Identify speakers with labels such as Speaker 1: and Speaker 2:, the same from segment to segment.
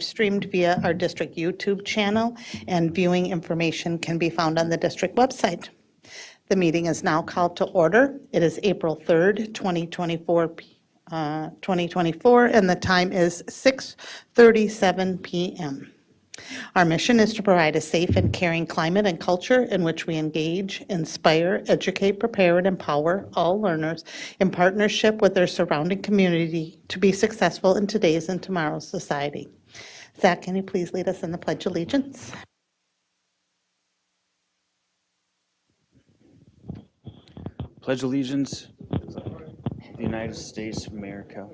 Speaker 1: streamed via our district YouTube channel, and viewing information can be found on the district website. The meeting is now called to order. It is April 3rd, 2024, and the time is 6:37 p.m. Our mission is to provide a safe and caring climate and culture in which we engage, inspire, educate, prepare, and empower all learners in partnership with their surrounding community to be successful in today's and tomorrow's society. Zach, can you please lead us in the Pledge of Allegiance?
Speaker 2: Pledge allegiance to the United States of America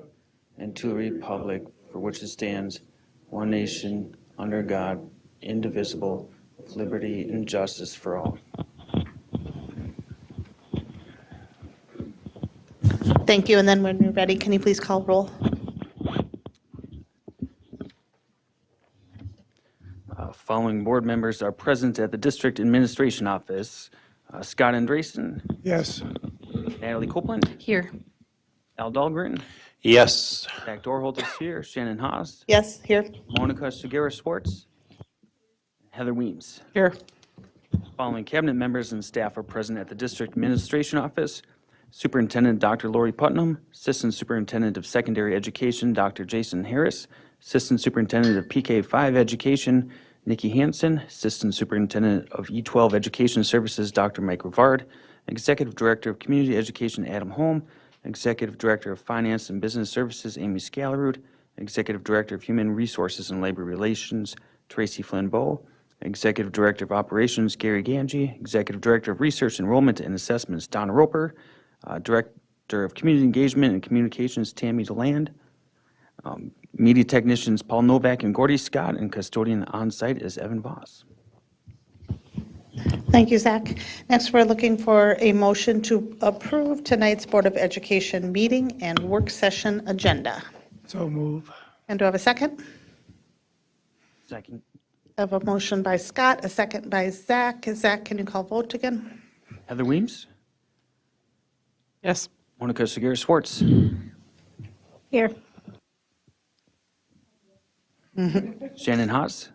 Speaker 2: and to the republic for which it stands, one nation, under God, indivisible, with liberty and justice for all.
Speaker 1: Thank you, and then when you're ready, can you please call roll?
Speaker 2: Following board members are present at the District Administration Office. Scott Andresen,
Speaker 3: Yes.
Speaker 2: Natalie Copeland,
Speaker 4: Here.
Speaker 2: Al Dahlgren,
Speaker 3: Yes.
Speaker 2: Zach Dorholt is here, Shannon Haas,
Speaker 1: Yes, here.
Speaker 2: Monica Segura-Swartz, Heather Weems.
Speaker 1: Here.
Speaker 2: Following cabinet members and staff are present at the District Administration Office. Superintendent Dr. Lori Putnam, Assistant Superintendent of Secondary Education Dr. Jason Harris, Assistant Superintendent of PK5 Education Nikki Hansen, Assistant Superintendent of E12 Education Services Dr. Mike Rivard, Executive Director of Community Education Adam Holm, Executive Director of Finance and Business Services Amy Scalarud, Executive Director of Human Resources and Labor Relations Tracy Flynn Bowe, Executive Director of Operations Gary Ganji, Executive Director of Research, Enrollment, and Assessments Donna Roper, Director of Community Engagement and Communications Tammy DeLand, Media Technicians Paul Novak and Gordy Scott, and Custodian on site is Evan Voss.
Speaker 1: Thank you, Zach. Next, we're looking for a motion to approve tonight's Board of Education meeting and work session agenda.
Speaker 3: So move.
Speaker 1: And do I have a second?
Speaker 2: Second.
Speaker 1: I have a motion by Scott, a second by Zach. Zach, can you call vote again?
Speaker 2: Heather Weems,
Speaker 4: Yes.
Speaker 2: Monica Segura-Swartz,
Speaker 4: Here.
Speaker 2: Shannon Haas,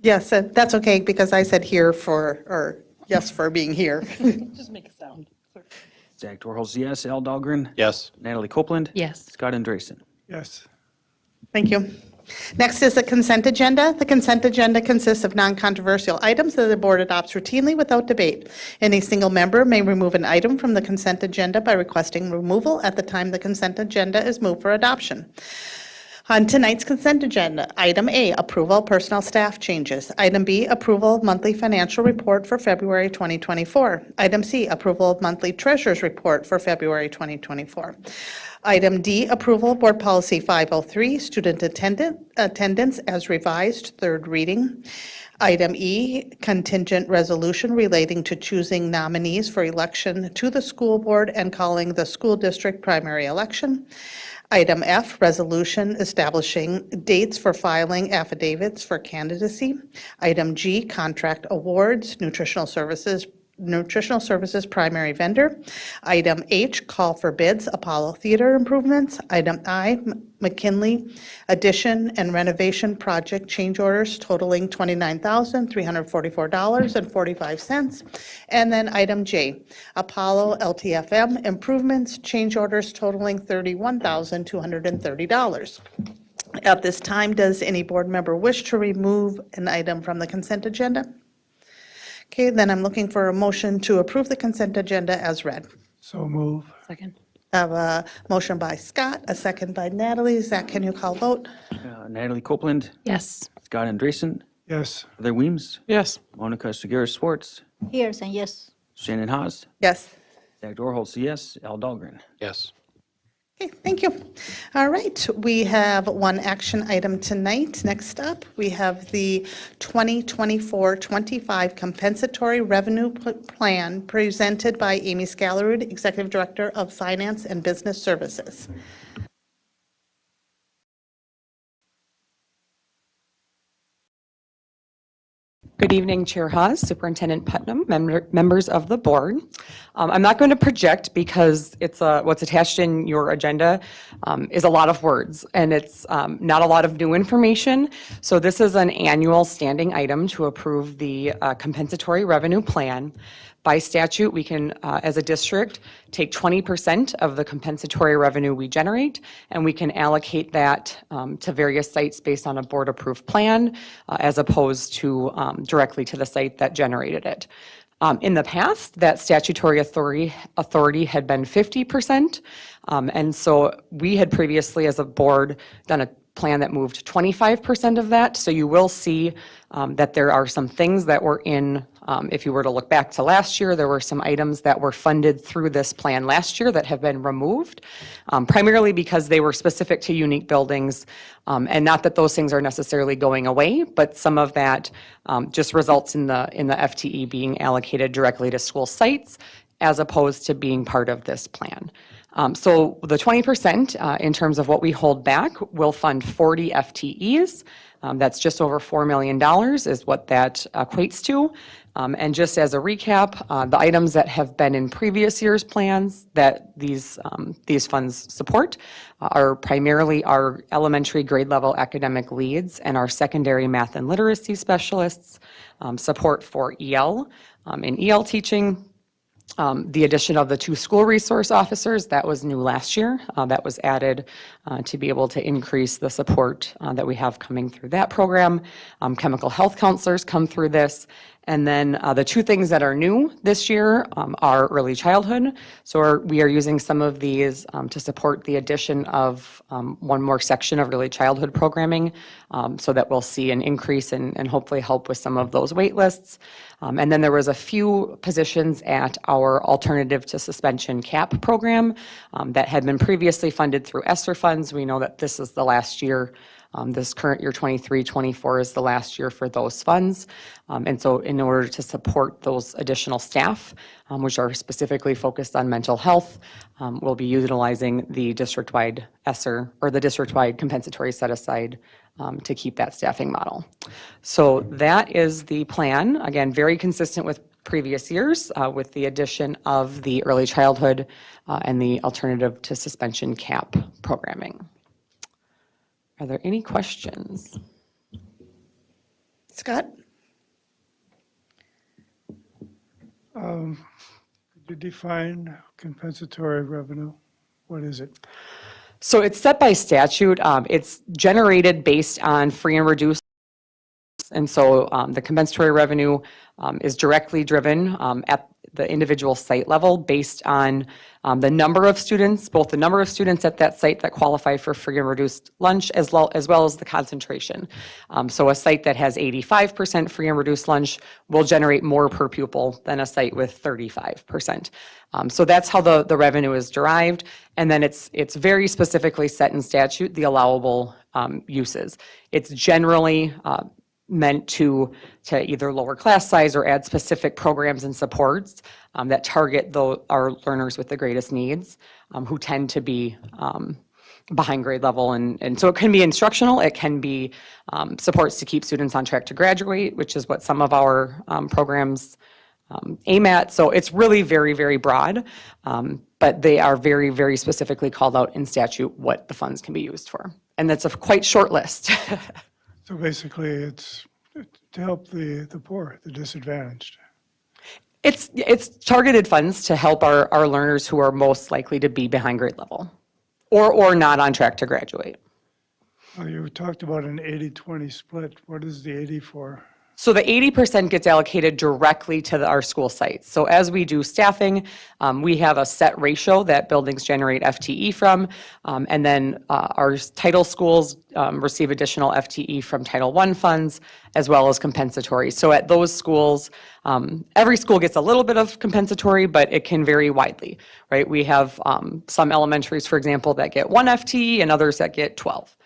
Speaker 1: Yes, that's okay, because I said here for, or yes for being here. Just make a sound.
Speaker 2: Zach Dorholz, yes. Al Dahlgren,
Speaker 3: Yes.
Speaker 2: Natalie Copeland,
Speaker 4: Yes.
Speaker 2: Scott Andresen.
Speaker 3: Yes.
Speaker 1: Thank you. Next is the consent agenda. The consent agenda consists of non-controversial items that the board adopts routinely without debate. Any single member may remove an item from the consent agenda by requesting removal at the time the consent agenda is moved for adoption. On tonight's consent agenda, item A, approval of personnel staff changes. Item B, approval of monthly financial report for February 2024. Item C, approval of monthly treasurer's report for February 2024. Item D, approval of board policy 503, student attendance as revised, third reading. Item E, contingent resolution relating to choosing nominees for election to the school board and calling the school district primary election. Item F, resolution establishing dates for filing affidavits for candidacy. Item G, contract awards, nutritional services primary vendor. Item H, call for bids, Apollo Theater improvements. Item I, McKinley addition and renovation project change orders totaling $29,344.45. And then item J, Apollo LTFM improvements, change orders totaling $31,230. At this time, does any board member wish to remove an item from the consent agenda? Okay, then I'm looking for a motion to approve the consent agenda as read.
Speaker 3: So move.
Speaker 4: Second.
Speaker 1: I have a motion by Scott, a second by Natalie. Zach, can you call vote?
Speaker 2: Natalie Copeland,
Speaker 4: Yes.
Speaker 2: Scott Andresen,
Speaker 3: Yes.
Speaker 2: Heather Weems,
Speaker 4: Yes.
Speaker 2: Monica Segura-Swartz,
Speaker 5: Yes, and yes.
Speaker 2: Shannon Haas,
Speaker 1: Yes.
Speaker 2: Zach Dorholz, yes. Al Dahlgren.
Speaker 3: Yes.
Speaker 1: Okay, thank you. All right, we have one action item tonight. Next up, we have the 2024-25 compensatory revenue plan presented by Amy Scalarud, Executive Director of Finance and Business Services.
Speaker 5: Good evening, Chair Haas, Superintendent Putnam, members of the board. I'm not going to project because it's what's attached in your agenda is a lot of words, and it's not a lot of new information. So this is an annual standing item to approve the compensatory revenue plan. By statute, we can, as a district, take 20% of the compensatory revenue we generate, and we can allocate that to various sites based on a board-approved plan, as opposed to directly to the site that generated it. In the past, that statutory authority had been 50%, and so we had previously, as a board, done a plan that moved 25% of that. So you will see that there are some things that were in, if you were to look back to last year, there were some items that were funded through this plan last year that have been removed, primarily because they were specific to unique buildings, and not that those things are necessarily going away, but some of that just results in the FTE being allocated directly to school sites as opposed to being part of this plan. So the 20% in terms of what we hold back will fund 40 FTEs. That's just over $4 million is what that equates to. And just as a recap, the items that have been in previous years' plans that these funds support are primarily our elementary grade level academic leads and our secondary math and literacy specialists, support for EL and EL teaching, the addition of the 2 school resource officers, that was new last year. That was added to be able to increase the support that we have coming through that program. Chemical health counselors come through this. And then the 2 things that are new this year are early childhood. So we are using some of these to support the addition of one more section of early childhood programming, so that we'll see an increase and hopefully help with some of those wait lists. And then there was a few positions at our alternative to suspension CAP program that had been previously funded through ESSER funds. We know that this is the last year. This current year, 23-24, is the last year for those funds. And so in order to support those additional staff, which are specifically focused on mental health, we'll be utilizing the district-wide ESSER or the district-wide compensatory set-aside to keep that staffing model. So that is the plan. Again, very consistent with previous years with the addition of the early childhood and the alternative to suspension CAP programming. Are there any questions?
Speaker 1: Scott?
Speaker 3: Could you define compensatory revenue? What is it?
Speaker 5: So it's set by statute. It's generated based on free and reduced. And so the compensatory revenue is directly driven at the individual site level based on the number of students, both the number of students at that site that qualify for free and reduced lunch as well as the concentration. So a site that has 85% free and reduced lunch will generate more per pupil than a site with 35%. So that's how the revenue is derived. And then it's very specifically set in statute, the allowable uses. It's generally meant to either lower class size or add specific programs and supports that target our learners with the greatest needs, who tend to be behind grade level. And so it can be instructional, it can be supports to keep students on track to graduate, which is what some of our programs aim at. So it's really very, very broad, but they are very, very specifically called out in statute what the funds can be used for. And that's a quite short list.
Speaker 3: So basically, it's to help the poor, the disadvantaged.
Speaker 5: It's targeted funds to help our learners who are most likely to be behind grade level or not on track to graduate.
Speaker 3: You talked about an 80-20 split. What is the 80 for?
Speaker 5: So the 80% gets allocated directly to our school sites. So as we do staffing, we have a set ratio that buildings generate FTE from, and then our title schools receive additional FTE from Title I funds, as well as compensatory. So at those schools, every school gets a little bit of compensatory, but it can vary widely, right? We have some elementaries, for example, that get 1 FTE and others that get 12.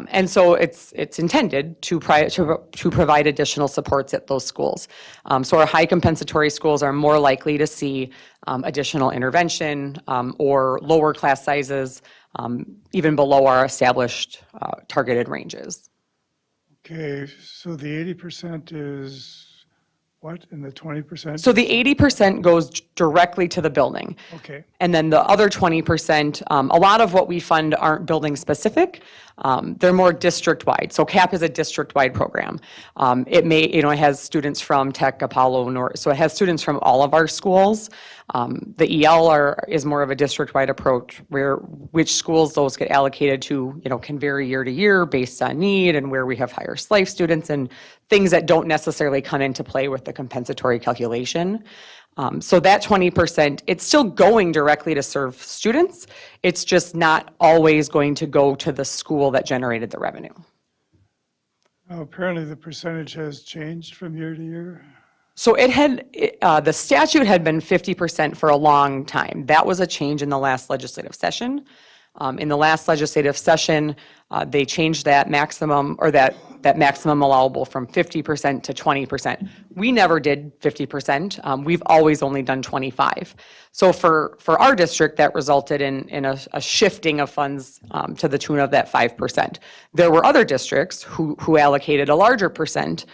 Speaker 5: And so it's intended to provide additional supports at those schools. So our high compensatory schools are more likely to see additional intervention or lower class sizes, even below our established targeted ranges.
Speaker 3: Okay, so the 80% is what, in the 20%?
Speaker 5: So the 80% goes directly to the building.
Speaker 3: Okay,
Speaker 5: And then the other 20%, a lot of what we fund aren't building specific. They're more district-wide. So CAP is a district-wide program. It may, it has students from Tech, Apollo, North, so it has students from all of our schools. The EL is more of a district-wide approach where which schools those get allocated to, can vary year to year based on need and where we have higher SLIFE students and things that don't necessarily come into play with the compensatory calculation. So that 20%, it's still going directly to serve students. It's just not always going to go to the school that generated the revenue.
Speaker 3: now apparently the percentage has changed from year to year.
Speaker 5: So the statute had been 50% for a long time. That was a change in the last legislative session. In the last legislative session, they changed that maximum, or that maximum allowable from 50% to 20%. We never did 50%. We've always only done 25. So for our district, that resulted in a shifting of funds to the tune of that 5%. There were other districts who allocated a larger percent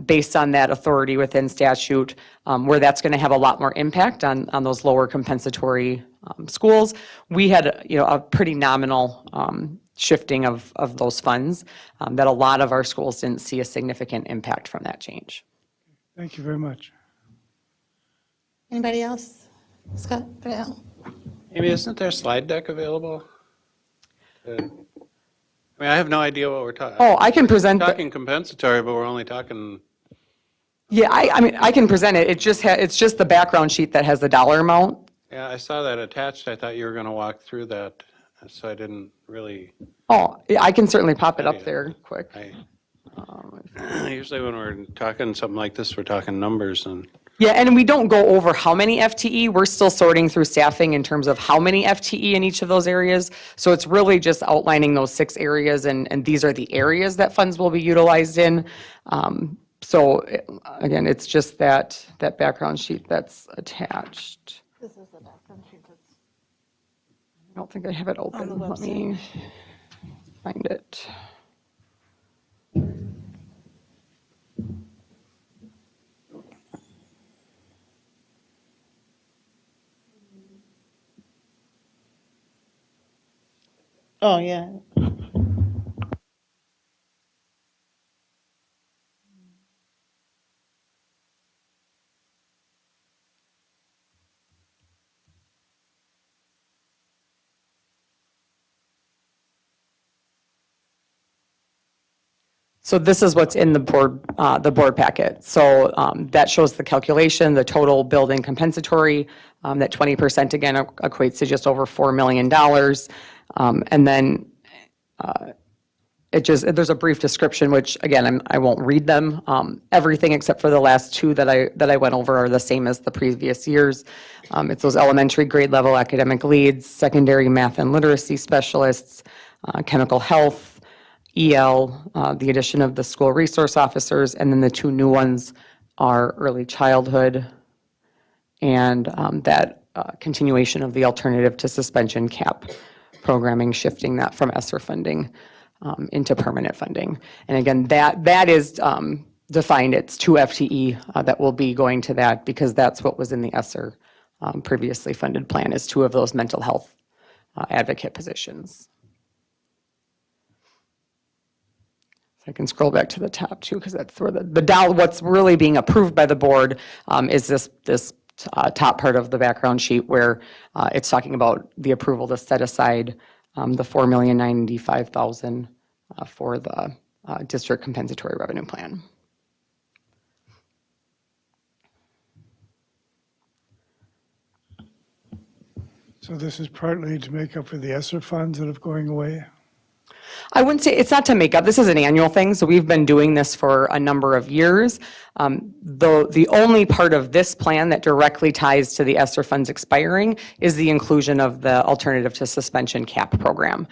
Speaker 5: based on that authority within statute, where that's going to have a lot more impact on those lower compensatory schools. We had, a pretty nominal shifting of those funds that a lot of our schools didn't see a significant impact from that change.
Speaker 3: Thank you very much.
Speaker 1: Anybody else? Scott? Al?
Speaker 6: Amy, isn't there a slide deck available? I have no idea what we're talking.
Speaker 5: Oh, I can present.
Speaker 6: Talking compensatory, but we're only talking.
Speaker 5: Yeah, I mean, I can present it. It's just the background sheet that has the dollar amount.
Speaker 6: Yeah, I saw that attached. I thought you were going to walk through that, so I didn't really.
Speaker 5: Oh, yeah, I can certainly pop it up there quick.
Speaker 6: Usually when we're talking something like this, we're talking numbers and.
Speaker 5: Yeah, and we don't go over how many FTE. We're still sorting through staffing in terms of how many FTE in each of those areas. So it's really just outlining those 6 areas, and these are the areas that funds will be utilized in. So again, it's just that background sheet that's attached.
Speaker 1: This is the background sheet that's
Speaker 5: I don't think I have it open.
Speaker 1: the
Speaker 5: Let me find it.
Speaker 1: Oh, yeah.
Speaker 5: So this is what's in the board packet. So that shows the calculation, the total building compensatory, that 20% again equates to just over $4 million. And then there's a brief description, which again, I won't read them. Everything except for the last 2 that I went over are the same as the previous years. It's those elementary grade level academic leads, secondary math and literacy specialists, chemical health, EL, the addition of the school resource officers, and then the 2 new ones are early childhood and that continuation of the alternative to suspension CAP programming, shifting that from ESSER funding into permanent funding. And again, that is defined, it's 2 FTE that will be going to that because that's what was in the ESSER previously funded plan, is 2 of those mental health advocate positions. I can scroll back to the top too, because that's where what's really being approved by the board is this top part of the background sheet where it's talking about the approval to set aside the $4,095,000 for the district compensatory revenue plan.
Speaker 3: So this is partly to make up for the ESSER funds that are going away?
Speaker 5: I wouldn't say, it's not to make up, this is an annual thing, so we've been doing this for a number of years. The only part of this plan that directly ties to the ESSER funds expiring is the inclusion of the alternative to suspension CAP program.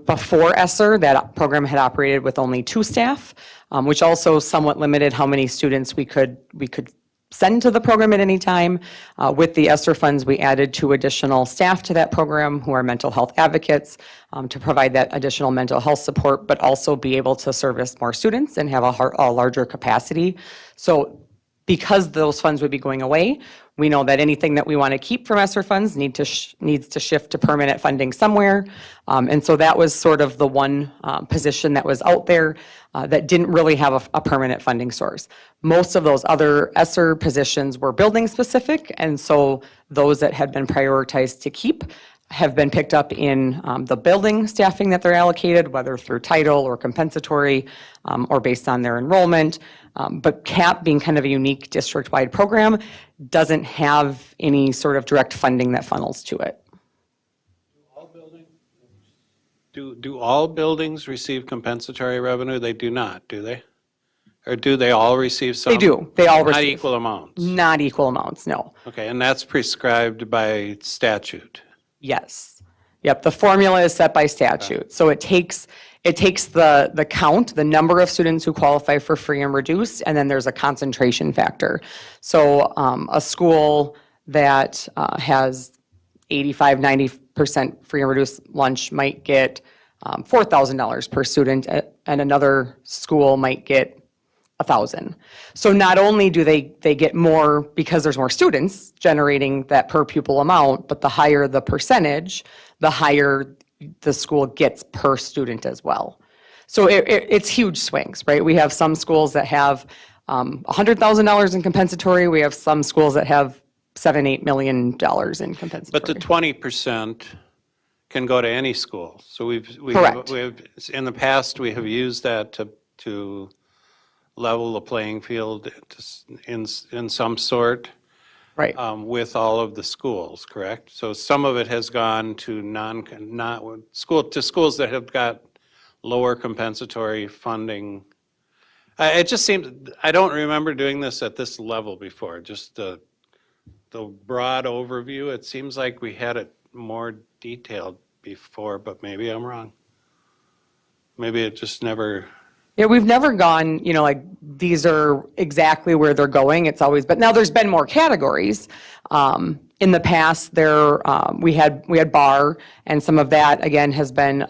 Speaker 5: Before ESSER, that program had operated with only 2 staff, which also somewhat limited how many students we could send to the program at any time. With the ESSER funds, we added 2 additional staff to that program who are mental health advocates to provide that additional mental health support, but also be able to service more students and have a larger capacity. So because those funds would be going away, we know that anything that we want to keep from ESSER funds needs to shift to permanent funding somewhere. And so that was sort of the one position that was out there that didn't really have a permanent funding source. Most of those other ESSER positions were building specific, and so those that had been prioritized to keep have been picked up in the building staffing that they're allocated, whether through title or compensatory or based on their enrollment. But CAP, being kind of a unique district-wide program, doesn't have any sort of direct funding that funnels to it.
Speaker 6: Do all buildings receive compensatory revenue? They do not, do they? Or do they all receive some?
Speaker 5: They do. They all
Speaker 6: Not
Speaker 5: receive.
Speaker 6: equal amounts?
Speaker 5: Not equal amounts, no.
Speaker 6: Okay, and that's prescribed by statute?
Speaker 5: Yes. Yep, the formula is set by statute. So it takes the count, the number of students who qualify for free and reduced, and then there's a concentration factor. So a school that has 85, 90% free and reduced lunch might get $4,000 per student, and another school might get 1,000. So not only do they get more because there's more students generating that per pupil amount, but the higher the percentage, the higher the school gets per student as well. So it's huge swings, right? We have some schools that have $100,000 in compensatory. We have some schools that have $7-8 million in compensatory.
Speaker 6: But the 20% can go to any school. So
Speaker 5: Correct.
Speaker 6: in the past, we have used that to level the playing field in some sort
Speaker 5: Right.
Speaker 6: with all of the schools, correct? So some of it has gone to schools that have got lower compensatory funding. It just seems, I don't remember doing this at this level before, just the broad overview. It seems like we had it more detailed before, but maybe I'm wrong. Maybe it just never.
Speaker 5: Yeah, we've never gone, like, these are exactly where they're going. It's always, but now there's been more categories. In the past, we had bar, and some of that, again, has been,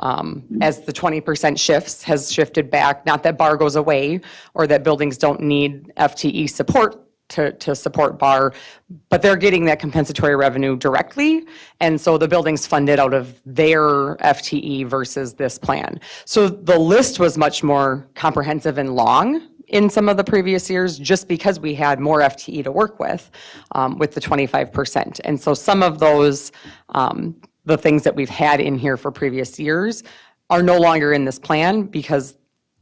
Speaker 5: as the 20% shifts, has shifted back. Not that bar goes away, or that buildings don't need FTE support to support bar, but they're getting that compensatory revenue directly, and so the building's funded out of their FTE versus this plan. So the list was much more comprehensive and long in some of the previous years, just because we had more FTE to work with the 25%. And so some of those, the things that we've had in here for previous years are no longer in this plan because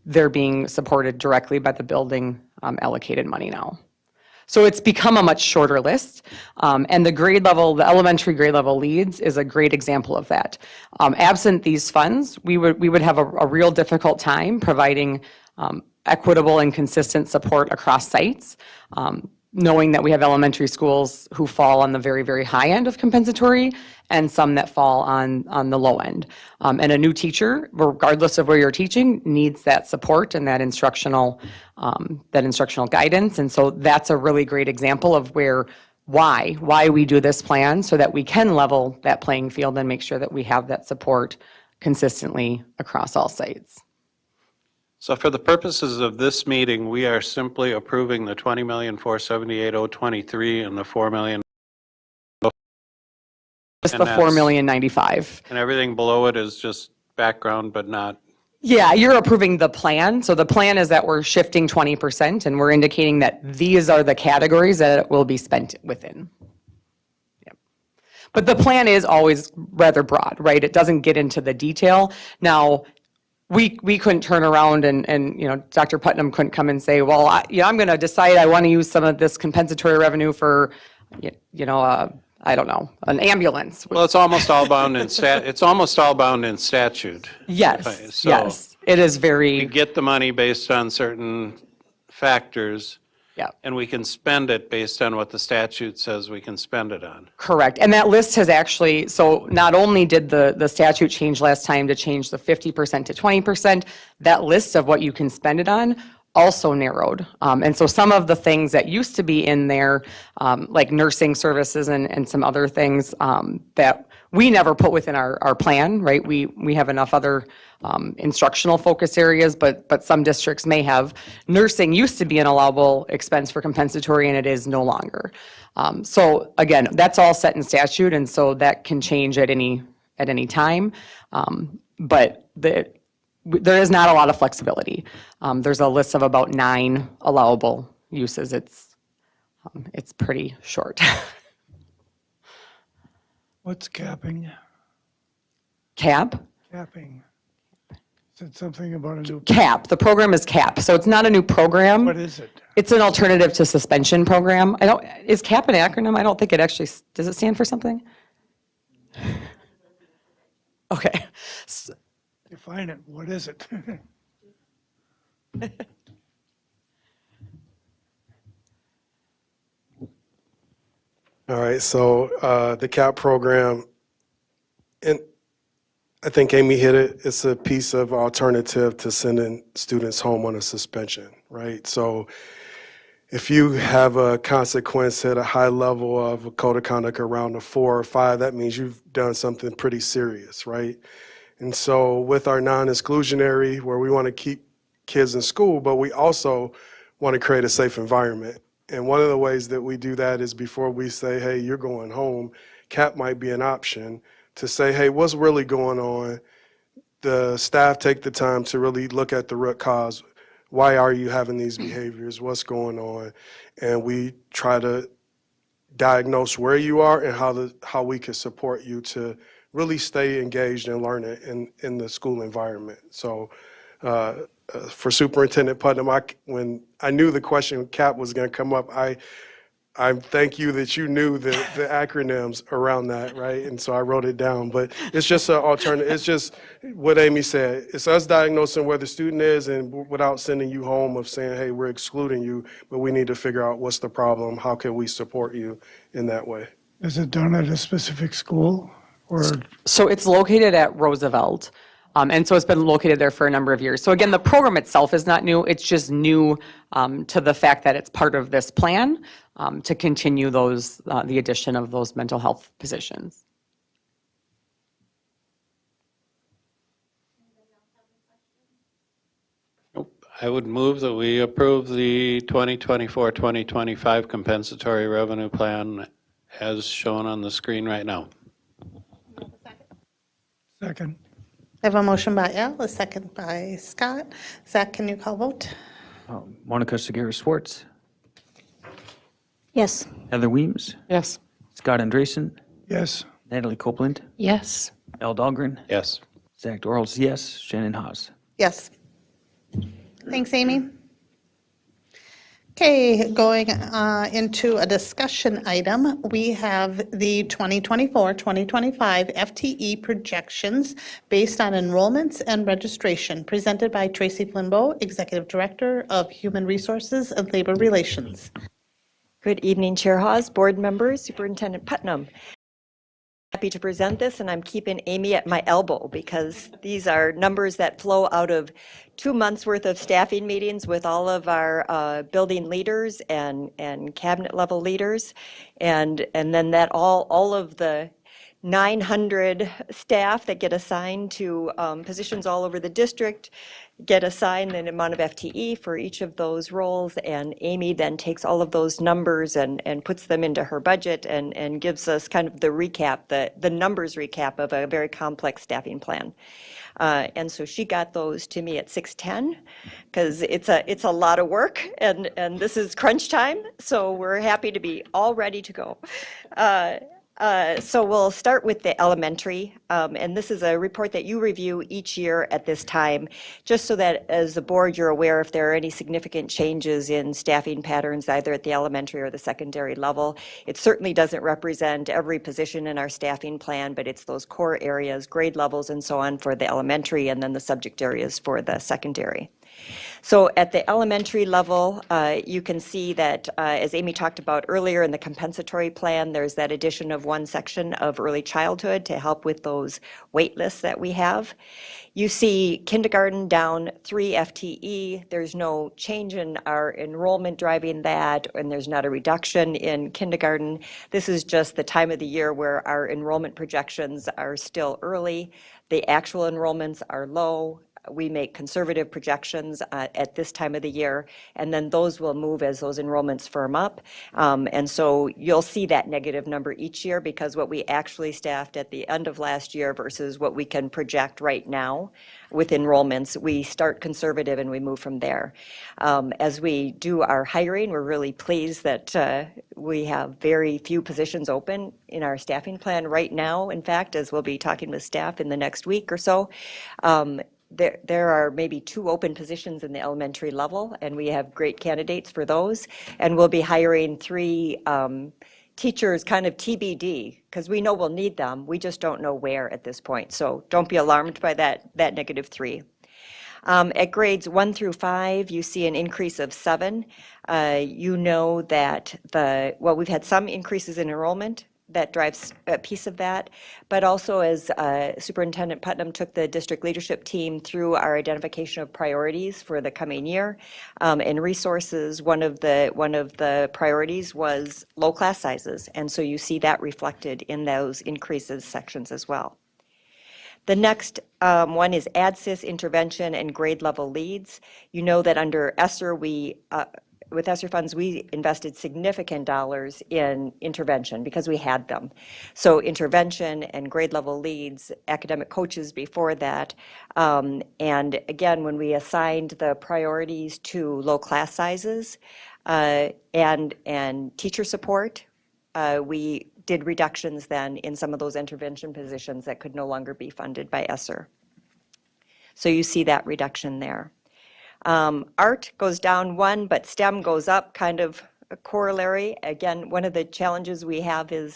Speaker 5: they're being supported directly by the building allocated money now. So it's become a much shorter list, and the elementary grade level leads is a great example of that. Absent these funds, we would have a real difficult time providing equitable and consistent support across sites, knowing that we have elementary schools who fall on the very, very high end of compensatory and some that fall on the low end. And a new teacher, regardless of where you're teaching, needs that support and that instructional guidance. And so that's a really great example of why we do this plan, so that we can level that playing field and make sure that we have that support consistently across all sites.
Speaker 6: So for the purposes of this meeting, we are simply approving the $20,478,023 and the $4 million,
Speaker 5: Just
Speaker 6: And
Speaker 5: the
Speaker 6: that's-
Speaker 5: $4,095,000.
Speaker 6: and everything below it is just background, but not.
Speaker 5: Yeah, you're approving the plan. So the plan is that we're shifting 20%, and we're indicating that these are the categories that it will be spent within. Yep. But the plan is always rather broad, right? It doesn't get into the detail. Now, we couldn't turn around and Dr. Putnam couldn't come and say, well, I'm going to decide I want to use some of this compensatory revenue for, I don't know, an ambulance.
Speaker 6: Well, it's almost all bound in statute.
Speaker 5: Yes,
Speaker 6: So
Speaker 5: yes. It is
Speaker 6: we
Speaker 5: very,
Speaker 6: get the money based on certain factors,
Speaker 5: yeah.
Speaker 6: and we can spend it based on what the statute says we can spend it on.
Speaker 5: Correct. And that list has actually, so not only did the statute change last time to change the 50% to 20%, that list of what you can spend it on also narrowed. And so some of the things that used to be in there, like nursing services and some other things that we never put within our plan, right? We have enough other instructional focus areas, but some districts may have. Nursing used to be an allowable expense for compensatory, and it is no longer. So again, that's all set in statute, and so that can change at any time. But there is not a lot of flexibility. There's a list of about 9 allowable uses. It's pretty short.
Speaker 3: What's capping?
Speaker 5: CAP?
Speaker 3: Capping. Is it something about a new,
Speaker 5: CAP. The program is CAP. So it's not a new program.
Speaker 3: what is it?
Speaker 5: It's an alternative to suspension program. Is CAP an acronym? I don't think it actually, does it stand for something? Okay.
Speaker 3: Define it. What is it?
Speaker 7: All right, so the CAP program, and I think Amy hit it, it's a piece of alternative to sending students home on a suspension, right? So if you have a consequence at a high level of a code of conduct around a 4 or 5, that means you've done something pretty serious, right? And so with our non-exclusionary, where we want to keep kids in school, but we also want to create a safe environment. And one of the ways that we do that is before we say, hey, you're going home, CAP might be an option to say, hey, what's really going on? The staff take the time to really look at the root cause. Why are you having these behaviors? What's going on? And we try to diagnose where you are and how we can support you to really stay engaged and learn it in the school environment. So for Superintendent Putnam, when I knew the question CAP was going to come up, I thank you that you knew the acronyms around that, right? And so I wrote it down. But it's just an alternative. It's just what Amy said. It's us diagnosing where the student is and without sending you home of saying, hey, we're excluding you, but we need to figure out what's the problem. How can we support you in that way?
Speaker 3: Is it done at a specific school or?
Speaker 5: So it's located at Roosevelt. And so it's been located there for a number of years. So again, the program itself is not new. It's just new to the fact that it's part of this plan to continue the addition of those mental health positions.
Speaker 6: Nope. I would move that we approve the 2024-2025 compensatory revenue plan as shown on the screen right now.
Speaker 3: Second.
Speaker 1: I have a motion by Al, a second by Scott. Zach, can you call vote?
Speaker 2: Monica Segura Schwartz,
Speaker 4: Yes.
Speaker 2: Heather Weems,
Speaker 4: Yes.
Speaker 2: Scott Andresen,
Speaker 3: Yes.
Speaker 2: Natalie Copeland,
Speaker 4: Yes.
Speaker 2: Al Dahlgren,
Speaker 6: Yes.
Speaker 2: Zach Dorles, yes, Shannon Haas.
Speaker 1: Yes. Thanks, Amy. Okay, going into a discussion item, we have the 2024-2025 FTE projections based on enrollments and registration, presented by Tracy Flimbo, Executive Director of Human Resources and Labor Relations.
Speaker 8: Good evening, Chair Hawes, board members, Superintendent Putnam. Happy to present this, and I'm keeping Amy at my elbow because these are numbers that flow out of 2 months' worth of staffing meetings with all of our building leaders and cabinet level leaders. And then that all of the 900 staff that get assigned to positions all over the district get assigned an amount of FTE for each of those roles, and Amy then takes all of those numbers and puts them into her budget and gives us kind of the recap, the numbers recap of a very complex staffing plan. And so she got those to me at 6:10 because it's a lot of work and this is crunch time, so we're happy to be all ready to go. So we'll start with the elementary, and this is a report that you review each year at this time, just so that as the board, you're aware if there are any significant changes in staffing patterns, either at the elementary or the secondary level. It certainly doesn't represent every position in our staffing plan, but it's those core areas, grade levels and so on for the elementary, and then the subject areas for the secondary. So at the elementary level, you can see that, as Amy talked about earlier in the compensatory plan, there's that addition of one section of early childhood to help with those wait lists that we have. You see kindergarten down 3 FTE. There's no change in our enrollment driving that, and there's not a reduction in kindergarten. This is just the time of the year where our enrollment projections are still early. The actual enrollments are low. We make conservative projections at this time of the year, and then those will move as those enrollments firm up. And so you'll see that negative number each year because what we actually staffed at the end of last year versus what we can project right now with enrollments, we start conservative and we move from there. As we do our hiring, we're really pleased that we have very few positions open in our staffing plan right now. In fact, as we'll be talking with staff in the next week or so, there are maybe 2 open positions in the elementary level, and we have great candidates for those. And we'll be hiring 3 teachers, kind of TBD, because we know we'll need them. We just don't know where at this point. So don't be alarmed by that -3. At grades 1 through 5, you see an increase of 7. You know that we've had some increases in enrollment. That drives a piece of that, but also as Superintendent Putnam took the district leadership team through our identification of priorities for the coming year and resources, one of the priorities was low class sizes, and so you see that reflected in those increases sections as well. The next one is ADSYS intervention and grade level leads. You know that under ESSER, with ESSER funds, we invested significant dollars in intervention because we had them. So intervention and grade level leads, academic coaches before that. And again, when we assigned the priorities to low class sizes and teacher support, we did reductions then in some of those intervention positions that could no longer be funded by ESSER. So you see that reduction there. Art goes down 1, but STEM goes up, kind of a corollary. Again, one of the challenges we have is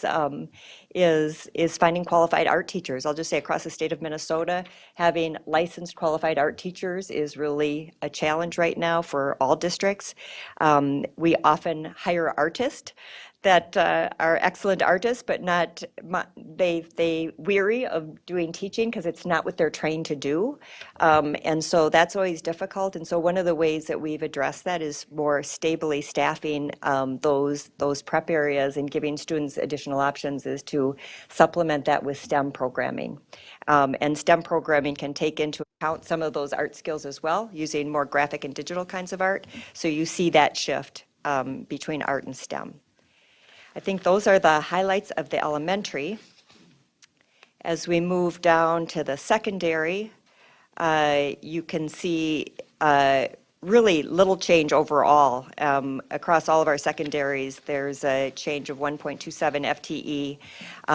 Speaker 8: finding qualified art teachers. I'll just say across the state of Minnesota, having licensed qualified art teachers is really a challenge right now for all districts. We often hire artists that are excellent artists, but they weary of doing teaching because it's not what they're trained to do. And so that's always difficult. And so one of the ways that we've addressed that is more stably staffing those prep areas and giving students additional options is to supplement that with STEM programming. And STEM programming can take into account some of those art skills as well, using more graphic and digital kinds of art. So you see that shift between art and STEM. I think those are the highlights of the elementary. As we move down to the secondary, you can see really little change overall. Across all of our secondaries, there's a change of 1.27 FTE,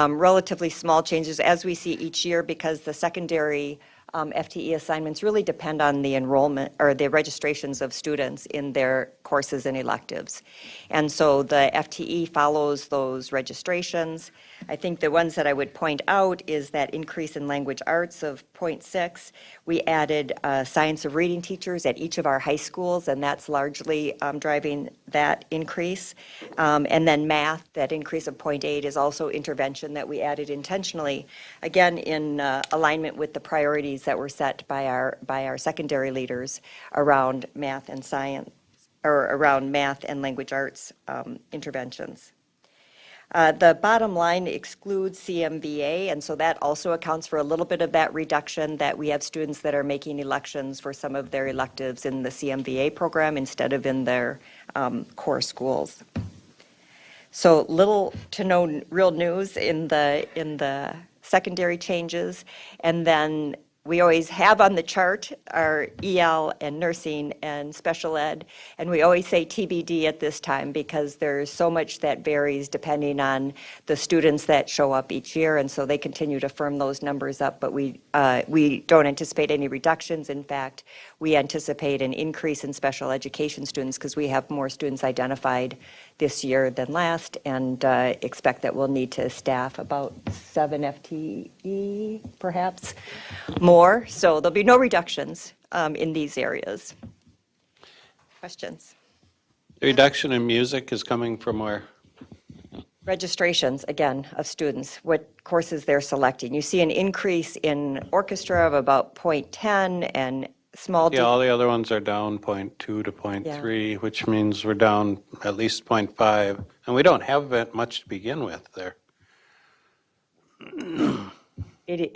Speaker 8: relatively small changes as we see each year because the secondary FTE assignments really depend on the enrollment or the registrations of students in their courses and electives. And so the FTE follows those registrations. I think the ones that I would point out is that increase in language arts of 0.6. We added science of reading teachers at each of our high schools, and that's largely driving that increase. And then math, that increase of 0.8 is also intervention that we added intentionally, again, in alignment with the priorities that were set by our secondary leaders around math and science, or around math and language arts interventions. The bottom line excludes CMVA, and so that also accounts for a little bit of that reduction that we have students that are making elections for some of their electives in the CMVA program instead of in their core schools. So little to no real news in the secondary changes, and then we always have on the chart our EL and nursing and special ed, and we always say TBD at this time because there's so much that varies depending on the students that show up each year, and so they continue to firm those numbers up, but we don't anticipate any reductions. In fact, we anticipate an increase in special education students because we have more students identified this year than last, and expect that we'll need to staff about 7 FTE, perhaps more. So there'll be no reductions in these areas. Questions?
Speaker 6: The reduction in music is coming from where?
Speaker 8: Registrations, again, of students, what courses they're selecting. You see an increase in orchestra of about 0.10 and small.
Speaker 6: Yeah, all the other ones are down 0.2 to 0.3, which means we're down at least 0.5. And we don't have that much to begin with there.
Speaker 8: It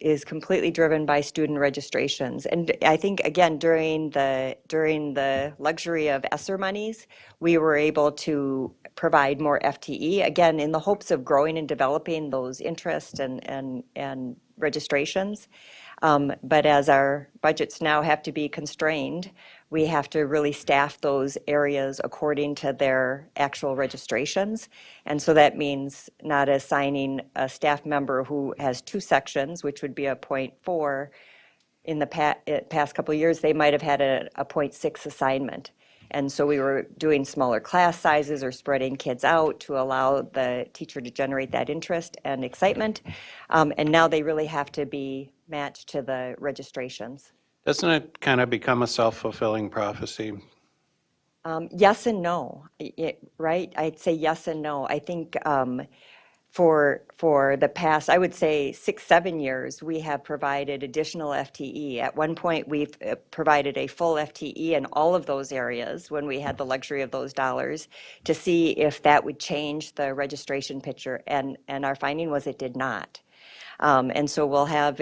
Speaker 8: is completely driven by student registrations. And I think, again, during the luxury of ESSER monies, we were able to provide more FTE, again, in the hopes of growing and developing those interests and registrations. But as our budgets now have to be constrained, we have to really staff those areas according to their actual registrations. And so that means not assigning a staff member who has 2 sections, which would be a 0.4. In the past couple of years, they might have had a 0.6 assignment. And so we were doing smaller class sizes or spreading kids out to allow the teacher to generate that interest and excitement. And now they really have to be matched to the registrations.
Speaker 6: Doesn't it kind of become a self-fulfilling prophecy?
Speaker 8: Yes and no, right? I'd say yes and no. I think for the past, I would say 6-7 years, we have provided additional FTE. At one point, we've provided a full FTE in all of those areas when we had the luxury of those dollars to see if that would change the registration picture, and our finding was it did not. And so we'll have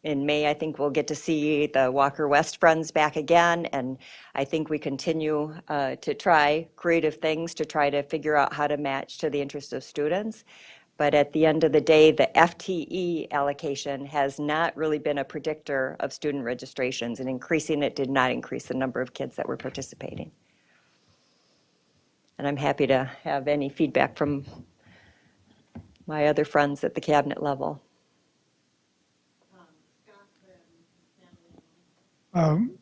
Speaker 8: in May, I think we'll get to see the Walker West Friends back again, and I think we continue to try creative things to try to figure out how to match to the interest of students. But at the end of the day, the FTE allocation has not really been a predictor of student registrations, and increasing it did not increase the number of kids that were participating. And I'm happy to have any feedback from my other friends at the cabinet level.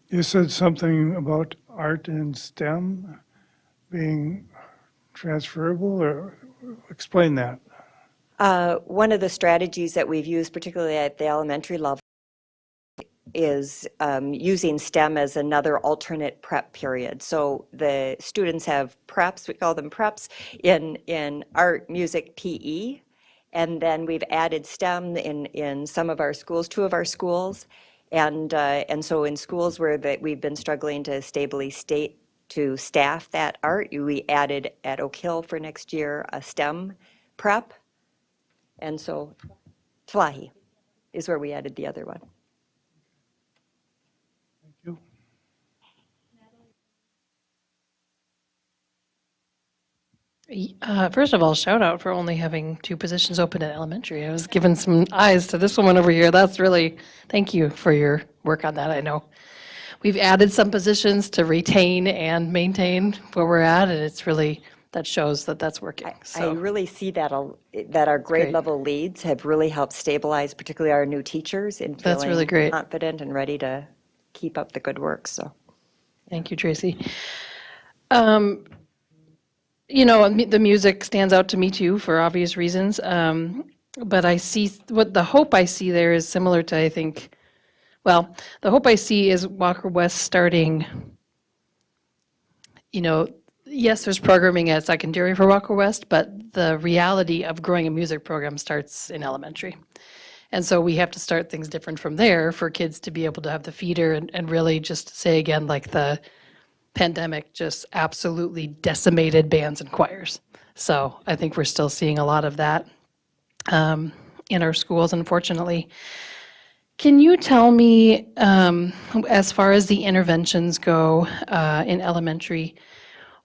Speaker 3: You said something about art and STEM being transferable, or explain that.
Speaker 8: One of the strategies that we've used, particularly at the elementary level, is using STEM as another alternate prep period. So the students have preps, we call them preps, in art, music, PE, and then we've added STEM in some of our schools, 2 of our schools. And so in schools where we've been struggling to stably staff that art, we added at Oak Hill for next year a STEM prep. And so Tlahi is where we added the other one.
Speaker 3: Thank you.
Speaker 4: First of all, shout out for only having 2 positions open at elementary. I was giving some eyes to this woman over here. That's really, thank you for your work on that. I know we've added some positions to retain and maintain where we're at, and it's really, that shows that that's working.
Speaker 8: I
Speaker 4: So
Speaker 8: really see that our grade
Speaker 4: great.
Speaker 8: level leads have really helped stabilize, particularly our new teachers, in
Speaker 4: That's really
Speaker 8: feeling
Speaker 4: great.
Speaker 8: confident and ready to keep up the good work, so.
Speaker 4: thank you, Tracy. You know, the music stands out to me too, for obvious reasons. But I see, what the hope I see there is similar to, I think, well, the hope I see is Walker West starting, you know, yes, there's programming at secondary for Walker West, but the reality of growing a music program starts in elementary. And so we have to start things different from there for kids to be able to have the feeder and really just say again, like the pandemic just absolutely decimated bands and choirs. So I think we're still seeing a lot of that in our schools, unfortunately. Can you tell me, as far as the interventions go in elementary,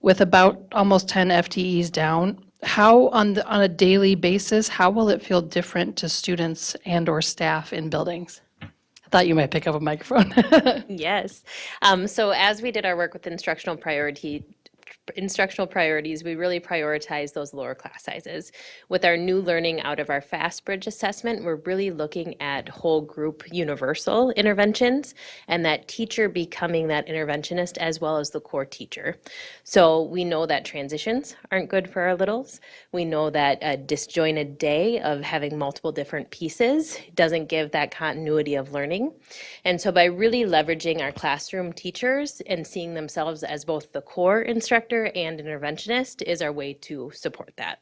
Speaker 4: with about almost 10 FTEs down, how on a daily basis, how will it feel different to students and or staff in buildings? I thought you might pick up a microphone.
Speaker 9: Yes. So as we did our work with instructional instructional priorities, we really prioritize those lower class sizes. With our new learning out of our Fast Bridge assessment, we're really looking at whole group universal interventions and that teacher becoming that interventionist as well as the core teacher. So we know that transitions aren't good for our littles. We know that a disjointed day of having multiple different pieces doesn't give that continuity of learning. And so by really leveraging our classroom teachers and seeing themselves as both the core instructor and interventionist is our way to support that.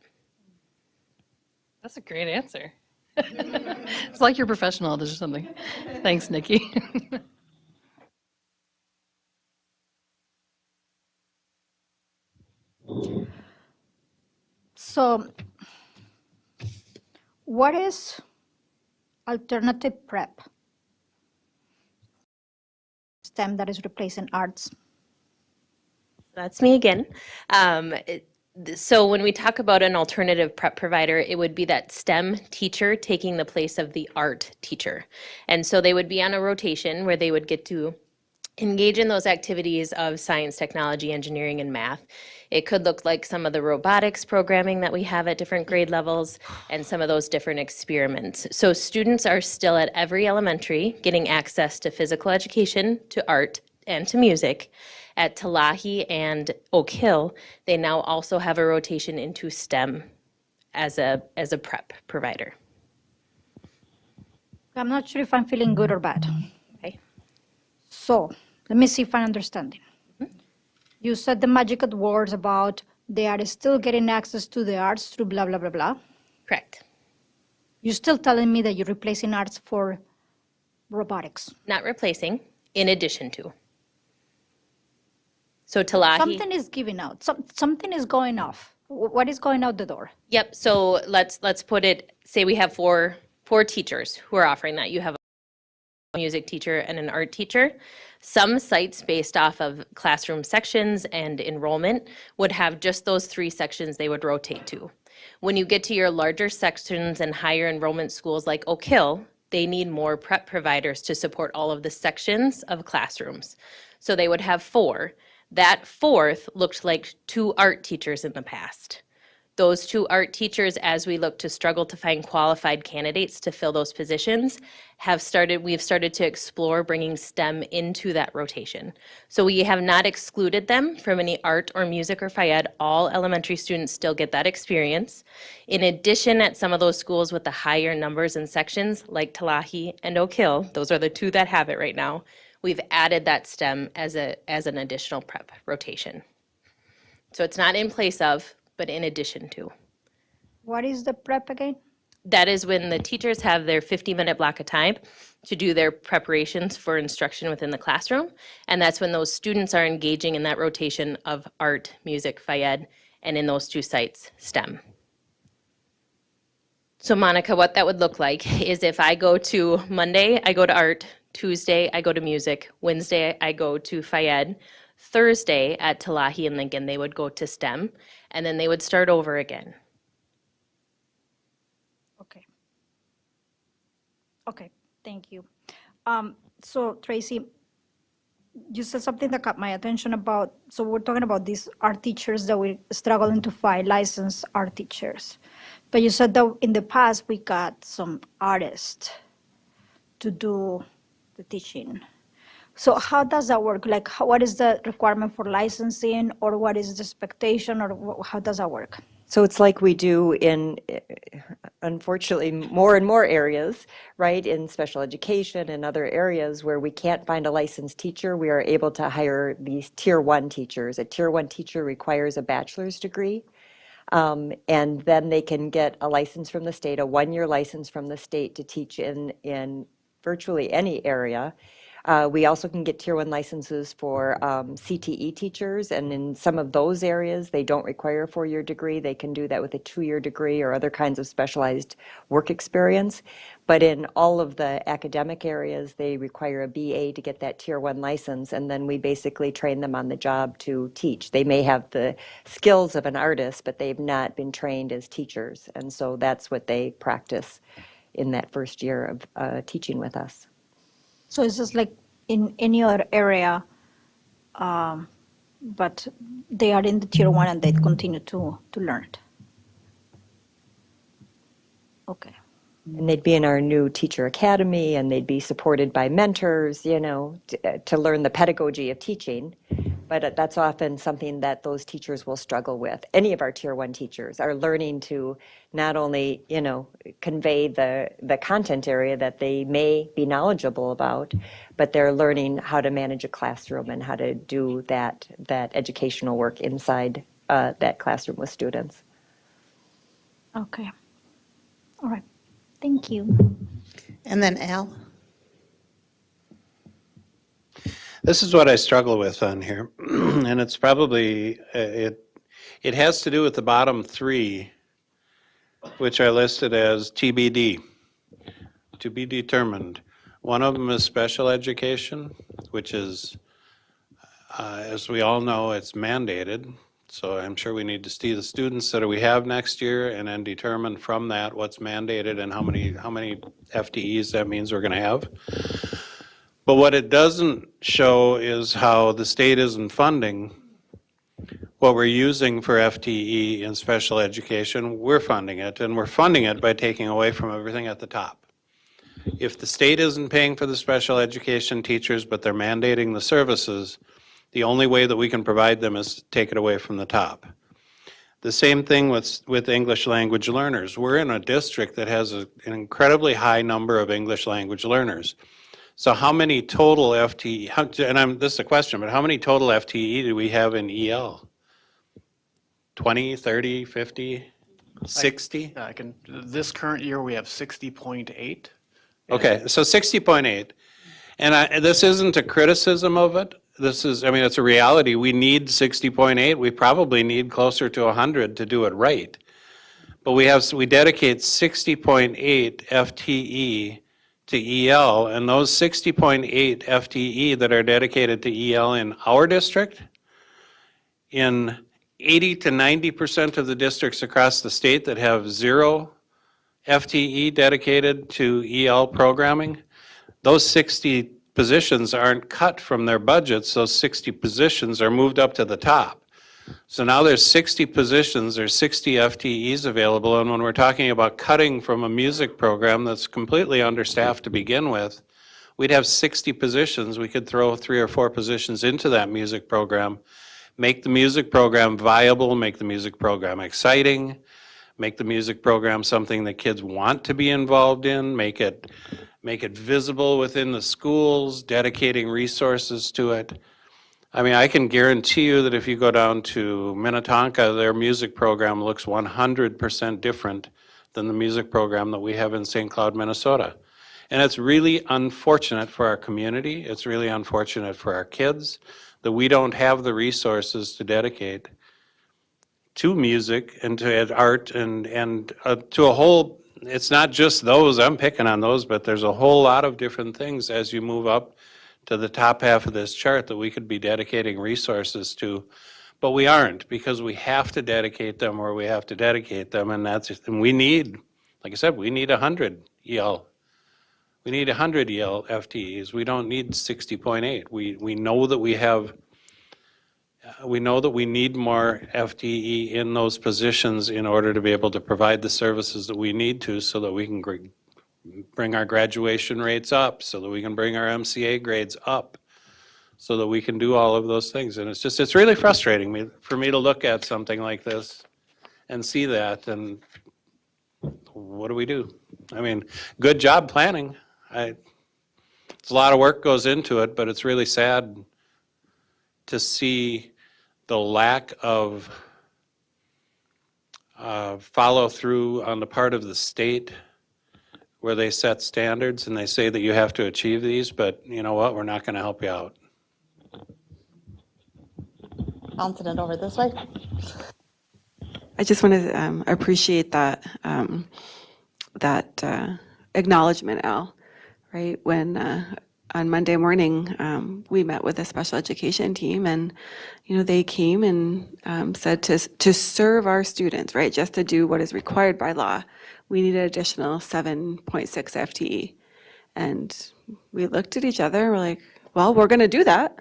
Speaker 4: That's a great answer. It's like you're professional or something. Thanks, Nikki.
Speaker 10: So what is alternative prep? STEM that is replacing arts.
Speaker 9: That's me again. So when we talk about an alternative prep provider, it would be that STEM teacher taking the place of the art teacher. And so they would be on a rotation where they would get to engage in those activities of science, technology, engineering, and math. It could look like some of the robotics programming that we have at different grade levels and some of those different experiments. So students are still at every elementary getting access to physical education, to art, and to music. At Talahi and Oak Hill, they now also have a rotation into STEM as a prep provider.
Speaker 10: I'm not sure if I'm feeling good or bad.
Speaker 9: Okay.
Speaker 10: So let me see if I'm understanding. You said the magic words about they are still getting access to the arts through blah, blah, blah, blah.
Speaker 9: Correct.
Speaker 10: You're still telling me that you're replacing arts for robotics.
Speaker 9: Not replacing, in addition to. So Talahi.
Speaker 10: Something is giving out. Something is going off. What is going out the door?
Speaker 9: Yep, so let's put it, say we have four teachers who are offering that. You have a music teacher and an art teacher. Some sites based off of classroom sections and enrollment would have just those 3 sections they would rotate to. When you get to your larger sections and higher enrollment schools like Oak Hill, they need more prep providers to support all of the sections of classrooms. So they would have 4. That 4th looked like 2 art teachers in the past. Those 2 art teachers, as we look to struggle to find qualified candidates to fill those positions, we've started to explore bringing STEM into that rotation. So we have not excluded them from any art or music or Fayed. All elementary students still get that experience. In addition, at some of those schools with the higher numbers and sections, like Talahi and Oak Hill, those are the 2 that have it right now, we've added that STEM as an additional prep rotation. So it's not in place of, but in addition to.
Speaker 10: What is the prep again?
Speaker 9: That is when the teachers have their 50-minute block of time to do their preparations for instruction within the classroom. And that's when those students are engaging in that rotation of art, music, Fayed, and in those 2 sites, STEM. So Monica, what that would look like is if I go to Monday, I go to art, Tuesday, I go to music, Wednesday, I go to Fayed, Thursday at Talahi and Lincoln, they would go to STEM, and then they would start over again.
Speaker 10: Okay. Okay, thank you. So Tracy, you said something that caught my attention about, so we're talking about these art teachers that we're struggling to find licensed art teachers. But you said that in the past, we got some artists to do the teaching. So how does that work? Like, what is the requirement for licensing, or what is the expectation, or how does that work?
Speaker 8: So it's like we do in, unfortunately, more and more areas, right? In special education and other areas where we can't find a licensed teacher, we are able to hire these Tier 1 teachers. A Tier 1 teacher requires a bachelor's degree. And then they can get a license from the state, a 1-year license from the state to teach in virtually any area. We also can get Tier 1 licenses for CTE teachers, and in some of those areas, they don't require a 4-year degree. They can do that with a 2-year degree or other kinds of specialized work experience. But in all of the academic areas, they require a BA to get that Tier 1 license, and then we basically train them on the job to teach. They may have the skills of an artist, but they've not been trained as teachers, and so that's what they practice in that first year of teaching with us.
Speaker 10: So it's just like in any other area, but they are in the tier 1 and they continue to learn it. Okay.
Speaker 8: And they'd be in our new teacher academy, and they'd be supported by mentors, to learn the pedagogy of teaching. But that's often something that those teachers will struggle with. Any of our tier 1 teachers are learning to not only, convey the content area that they may be knowledgeable about, but they're learning how to manage a classroom and how to do that educational work inside that classroom with students.
Speaker 10: Okay. All right. Thank you.
Speaker 1: And then Al?
Speaker 6: This is what I struggle with on here, and it's probably, it has to do with the bottom 3, which are listed as TBD, to be determined. One of them is special education, which is, as we all know, it's mandated. So I'm sure we need to see the students that we have next year and then determine from that what's mandated and how many FTEs that means we're going to have. But what it doesn't show is how the state isn't funding what we're using for FTE in special education. We're funding it, and we're funding it by taking away from everything at the top. If the state isn't paying for the special education teachers, but they're mandating the services, the only way that we can provide them is to take it away from the top. The same thing with English language learners. We're in a district that has an incredibly high number of English language learners. So how many total FTE, this is a question, but how many total FTE do we have in EL? 20, 30, 50, 60?
Speaker 11: This current year, we have 60.8.
Speaker 6: Okay, so 60.8. And this isn't a criticism of it. This is, it's a reality. We need 60.8. We probably need closer to 100 to do it right. But we dedicate 60.8 FTE to EL, and those 60.8 FTE that are dedicated to EL in our district, in 80 to 90% of the districts across the state that have 0 FTE dedicated to EL programming, those 60 positions aren't cut from their budgets. Those 60 positions are moved up to the top. So now there's 60 positions or 60 FTEs available, and when we're talking about cutting from a music program that's completely understaffed to begin with, we'd have 60 positions. We could throw 3 or 4 positions into that music program, make the music program viable, make the music program exciting, make the music program something that kids want to be involved in, make it visible within the schools, dedicating resources to it. I can guarantee you that if you go down to Minnetonka, their music program looks 100% different than the music program that we have in St. Cloud, Minnesota. And it's really unfortunate for our community. It's really unfortunate for our kids that we don't have the resources to dedicate to music and to art and to a whole, it's not just those, I'm picking on those, but there's a whole lot of different things as you move up to the top half of this chart that we could be dedicating resources to, but we aren't, because we have to dedicate them where we have to dedicate them, and we need, like I said, we need 100 EL. We need 100 EL FTEs. We don't need 60.8. We know that we need more FTE in those positions in order to be able to provide the services that we need to, so that we can bring our graduation rates up, so that we can bring our MCA grades up, so that we can do all of those things. And it's really frustrating for me to look at something like this and see that, and what do we do? Good job planning. It's a lot of work goes into it, but it's really sad to see the lack of follow through on the part of the state, where they set standards and they say that you have to achieve these, but you know what, we're not going to help you out.
Speaker 1: Bouncing it over this way.
Speaker 12: I just want to appreciate that acknowledgement, Al, right? When on Monday morning, we met with a special education team, and they came and said to serve our students, right, just to do what is required by law, we need an additional 7.6 FTE. And we looked at each other and we're like, well, we're going to do that.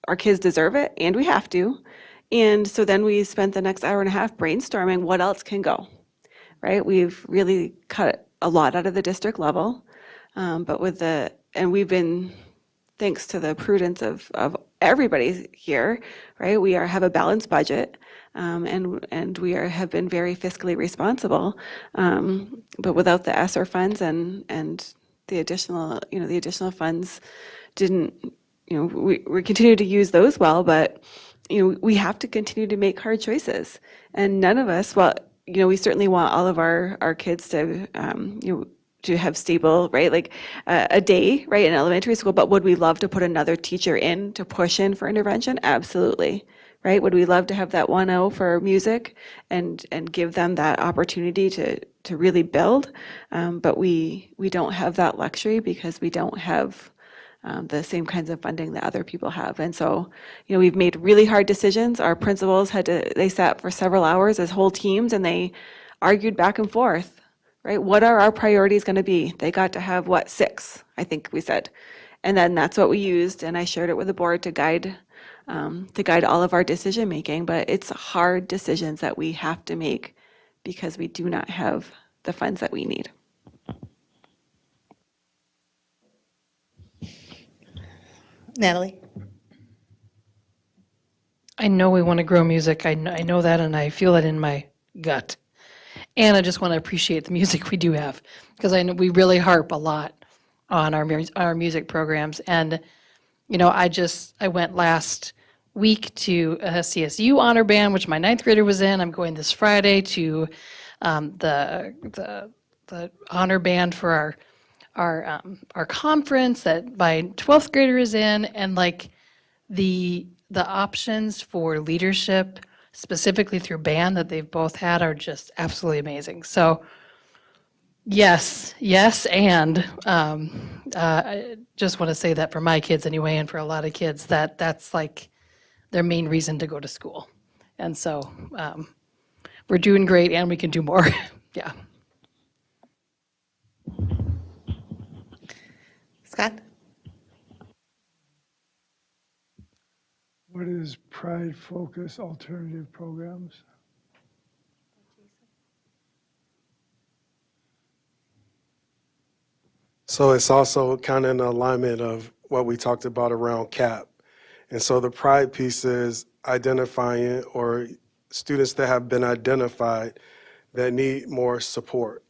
Speaker 12: our kids deserve it and we have to. And so then we spent the next hour and a half brainstorming what else can go, right? We've really cut a lot out of the district level, but and we've been, thanks to the prudence of everybody here, right? We have a balanced budget, and we have been very fiscally responsible. But without the ESSER funds and the additional funds didn't, we continue to use those well, but we have to continue to make hard choices. And none of us, we certainly want all of our kids to, to have stable, right, like a day, right, in elementary school, but would we love to put another teacher in to push in for intervention? Absolutely, right? Would we love to have that 1-0 for music and give them that opportunity to really build? But we don't have that luxury because we don't have the same kinds of funding that other people have. And so, we've made really hard decisions. Our principals they sat for several hours as whole teams and they argued back and forth, right? What are our priorities going to be? They got to have 6, I think we said. And then that's what we used. And I shared it with the board to guide all of our decision making. But it's hard decisions that we have to make because we do not have the funds that we need.
Speaker 1: Natalie?
Speaker 4: I know we want to grow music. I know that, and I feel it in my gut. And I just want to appreciate the music we do have, because I know we really harp a lot on our music programs. And, I went last week to a CSU honor band, which my 9th grader was in. I'm going this Friday to the honor band for our conference that my 12th grader is in, and like the options for leadership, specifically through band that they've both had, are just absolutely amazing. So yes, and I just want to say that for my kids anyway, and for a lot of kids, that's like their main reason to go to school. And so we're doing great, and we can do more. Yeah.
Speaker 1: Scott?
Speaker 3: What is Pride Focus Alternative Programs?
Speaker 7: So it's also kind of in alignment of what we talked about around CAP. And so the pride piece is identifying or students that have been identified that need more support.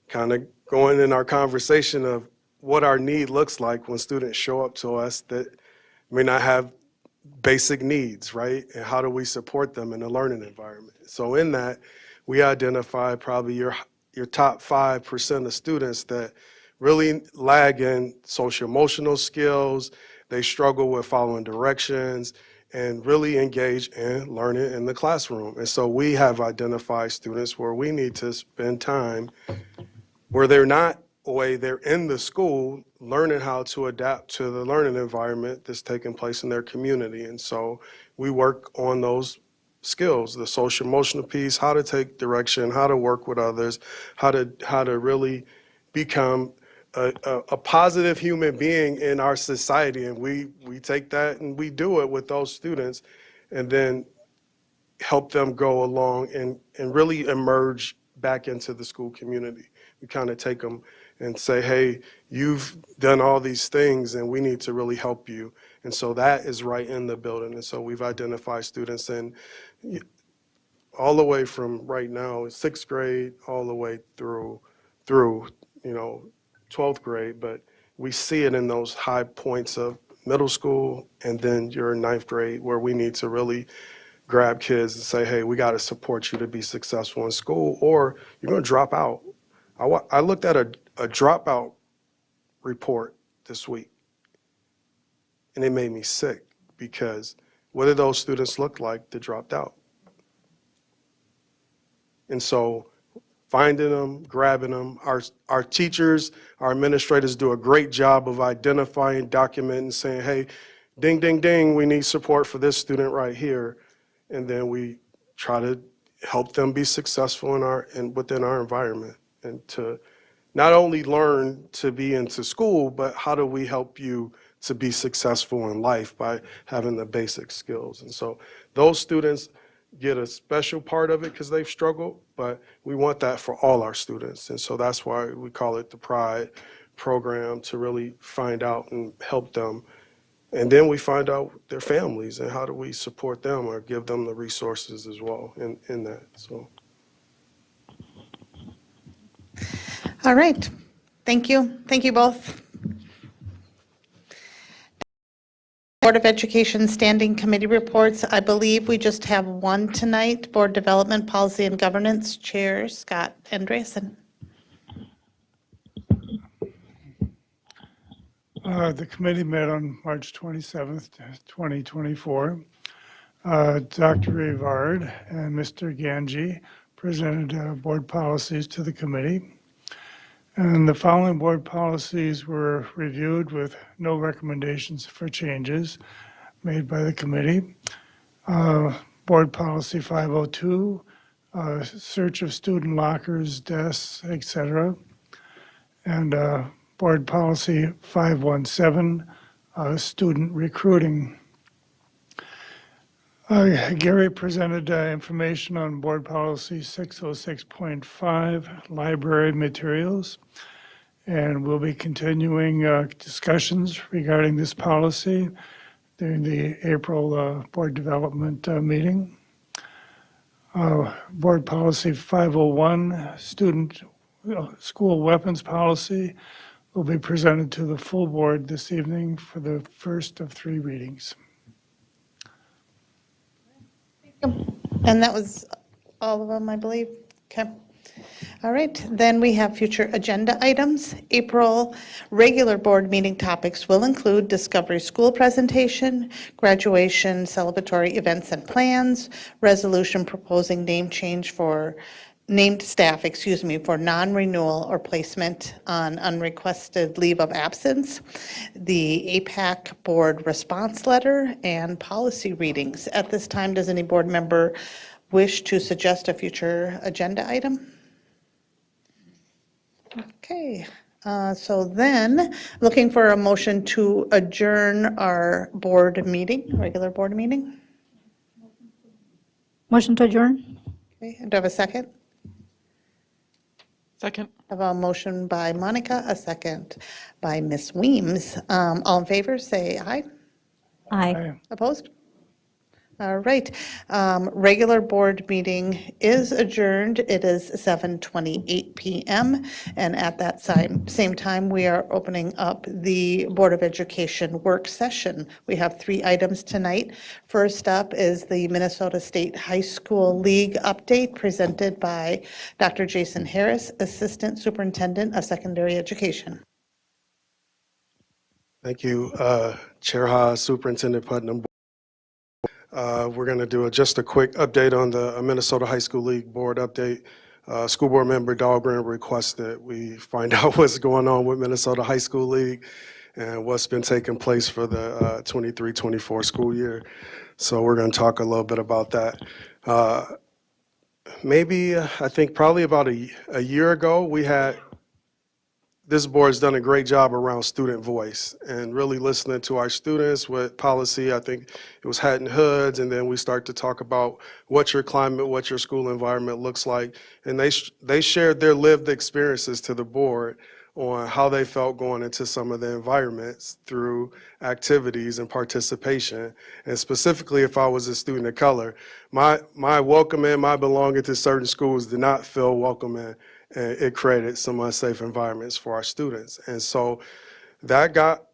Speaker 7: Kind of going in our conversation of what our need looks like when students show up to us that may not have basic needs, right? And how do we support them in a learning environment? So in that, we identify probably your top 5% of students that really lag in social emotional skills. They struggle with following directions and really engage in learning in the classroom. And so we have identified students where we need to spend time where they're in the school learning how to adapt to the learning environment that's taking place in their community. And so we work on those skills, the social emotional piece, how to take direction, how to work with others, how to really become a positive human being in our society. And we take that and we do it with those students and then help them go along and really emerge back into the school community. We kind of take them and say, hey, you've done all these things and we need to really help you. And so that is right in the building. And so we've identified students in all the way from right now, 6th grade, all the way through 12th grade, but we see it in those high points of middle school and then your 9th grade where we need to really grab kids and say, hey, we got to support you to be successful in school or you're going to drop out. I looked at a dropout report this week and it made me sick because what did those students look like that dropped out? And so finding them, grabbing them, our teachers, our administrators do a great job of identifying, documenting, saying, hey, ding, ding, ding, we need support for this student right here. And then we try to help them be successful within our environment and to not only learn to be into school, but how do we help you to be successful in life by having the basic skills. And so those students get a special part of it because they've struggled, but we want that for all our students. And so that's why we call it the Pride program, to really find out and help them. And then we find out their families and how do we support them or give them the resources as well in that. So.
Speaker 1: All right. Thank you. Thank you both. Board of Education Standing Committee reports. I believe we just have one tonight. Board Development, Policy and Governance Chair Scott Andreessen.
Speaker 3: The committee met on March 27th, 2024. Dr. Rivard and Mr. Ganji presented board policies to the committee. And the following board policies were reviewed with no recommendations for changes made by the committee. Board Policy 502, search of student lockers, desks, etc. And Board Policy 517, student recruiting. Gary presented information on Board Policy 606.5, library materials, and we'll be continuing discussions regarding this policy during the April Board Development meeting. Board Policy 501, student school weapons policy, will be presented to the full board this evening for the first of 3 readings.
Speaker 1: And that was all of them, I believe. Okay. All right, then we have future agenda items. April regular board meeting topics will include Discovery School presentation, graduation celebratory events and plans, resolution proposing name change for named staff, for non-renewal or placement on unrequested leave of absence, the APAC board response letter, and policy readings. At this time, does any board member wish to suggest a future agenda item? Okay, so then, looking for a motion to adjourn our board meeting, regular board meeting.
Speaker 10: Motion to adjourn?
Speaker 1: Okay, do I have a second?
Speaker 11: Second.
Speaker 1: I have a motion by Monica, a second by Ms. Weems. All in favor, say aye.
Speaker 10: Aye.
Speaker 1: Opposed? All right. Regular board meeting is adjourned. It is 7:28 PM. And at that same time, we are opening up the Board of Education work session. We have 3 items tonight. First up is the Minnesota State High School League update presented by Dr. Jason Harris, Assistant Superintendent of Secondary Education.
Speaker 7: Thank you, Chair Haas, Superintendent Putnam. We're going to do just a quick update on the Minnesota High School League Board update. School Board Member Dahlgren requested we find out what's going on with Minnesota High School League and what's been taking place for the 23-24 school year. So we're going to talk a little bit about that. I think probably about a year ago, this board's done a great job around student voice and really listening to our students with policy. I think it was hat and hoods, and then we start to talk about what your climate, what your school environment looks like. And they shared their lived experiences to the board on how they felt going into some of the environments through activities and participation. And specifically, if I was a student of color, my welcoming, my belonging to certain schools did not feel welcoming. And it created some unsafe environments for our students. And so that got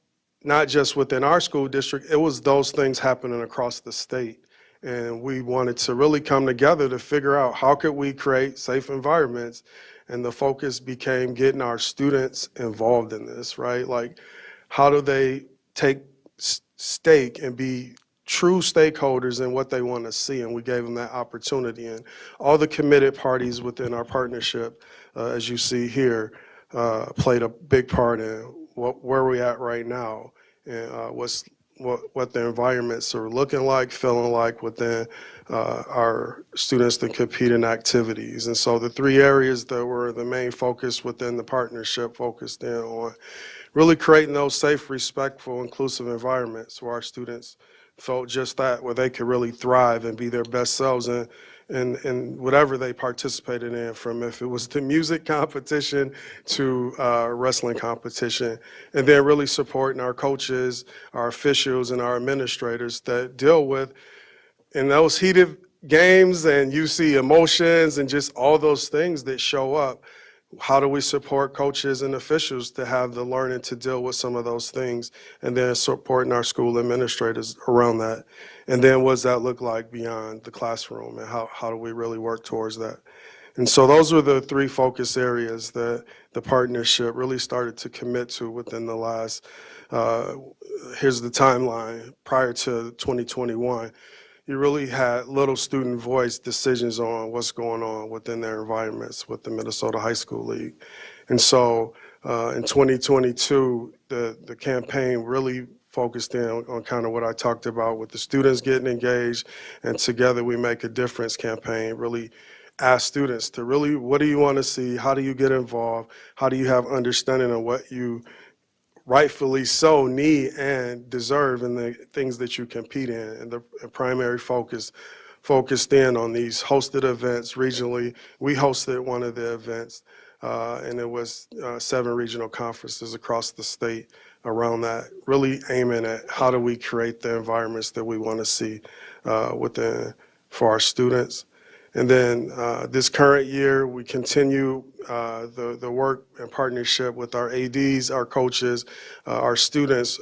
Speaker 7: not just within our school district, it was those things happening across the state. And we wanted to really come together to figure out how could we create safe environments. And the focus became getting our students involved in this, right? Like, how do they take stake and be true stakeholders in what they want to see, and we gave them that opportunity. And all the committed parties within our partnership, as you see here, played a big part in where we're at right now, and what the environments are looking like, feeling like within our students that compete in activities. And so the 3 areas that were the main focus within the partnership focused in on really creating those safe, respectful, inclusive environments where our students felt just that, where they could really thrive and be their best selves in whatever they participated in, from if it was the music competition to wrestling competition, and then really supporting our coaches, our officials, and our administrators that deal with, in those heated games, and you see emotions and just all those things that show up. How do we support coaches and officials to have the learning to deal with some of those things, and then supporting our school administrators around that? And then what does that look like beyond the classroom, and how do we really work towards that? And so those were the three focus areas that the partnership really started to commit to within the last, here's the timeline, prior to 2021. You really had little student voice decisions on what's going on within their environments with the Minnesota High School League. And so in 2022, the campaign really focused in on kind of what I talked about with the students getting engaged, and Together We Make a Difference campaign really ask students to really, what do you want to see? How do you get involved? How do you have understanding of what you rightfully so need and deserve in the things that you compete in? And the primary focused in on these hosted events regionally. We hosted one of the events, and it was 7 regional conferences across the state around that, really aiming at how do we create the environments that we want to see for our students. And then this current year, we continue the work and partnership with our ADs, our coaches, our students.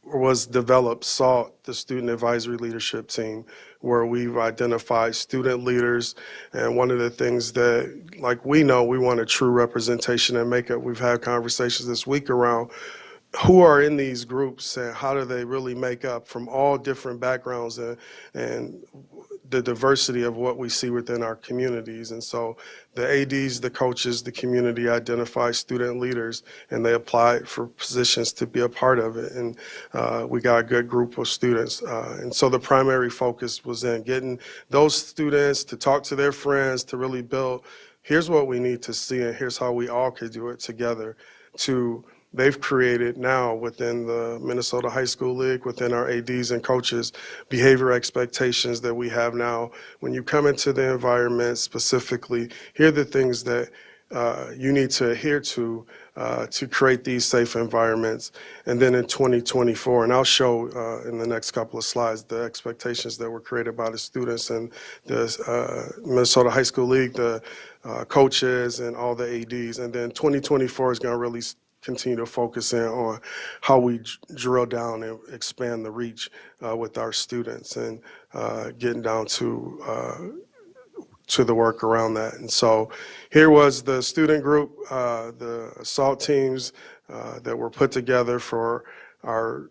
Speaker 7: Was developed SALT, the Student Advisory Leadership Team, where we've identified student leaders. And one of the things that, like, we know we want a true representation and makeup. We've had conversations this week around who are in these groups and how do they really make up from all different backgrounds and the diversity of what we see within our communities. And so the ADs, the coaches, the community identify student leaders, and they apply for positions to be a part of it. And we got a good group of students. And so the primary focus was in getting those students to talk to their friends, to really build, here's what we need to see, and here's how we all could do it together. They've created now within the Minnesota High School League, within our ADs and coaches, behavior expectations that we have now. When you come into the environment specifically, here are the things that you need to adhere to create these safe environments. And then in 2024, and I'll show in the next couple of slides, the expectations that were created by the students and the Minnesota High School League, the coaches and all the ADs. And then 2024 is going to really continue to focus in on how we drill down and expand the reach with our students, and getting down to the work around that. And so here was the student group, the SALT teams that were put together for our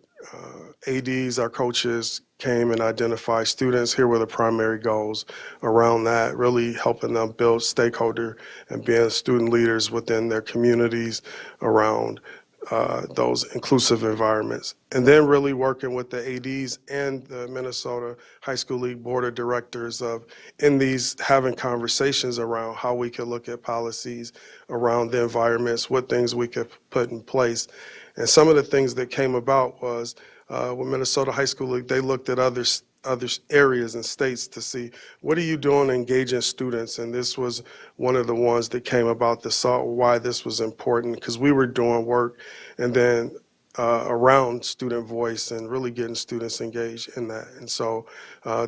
Speaker 7: ADs, our coaches came and identified students. Here were the primary goals around that, really helping them build stakeholder and being student leaders within their communities around those inclusive environments. And then really working with the ADs and the Minnesota High School League Board of Directors in these, having conversations around how we could look at policies around the environments, what things we could put in place. And some of the things that came about was with Minnesota High School League, they looked at other areas and states to see, what are you doing to engaging students? And this was one of the ones that came about, the SALT, why this was important, because we were doing work and then around student voice and really getting students engaged in that. And so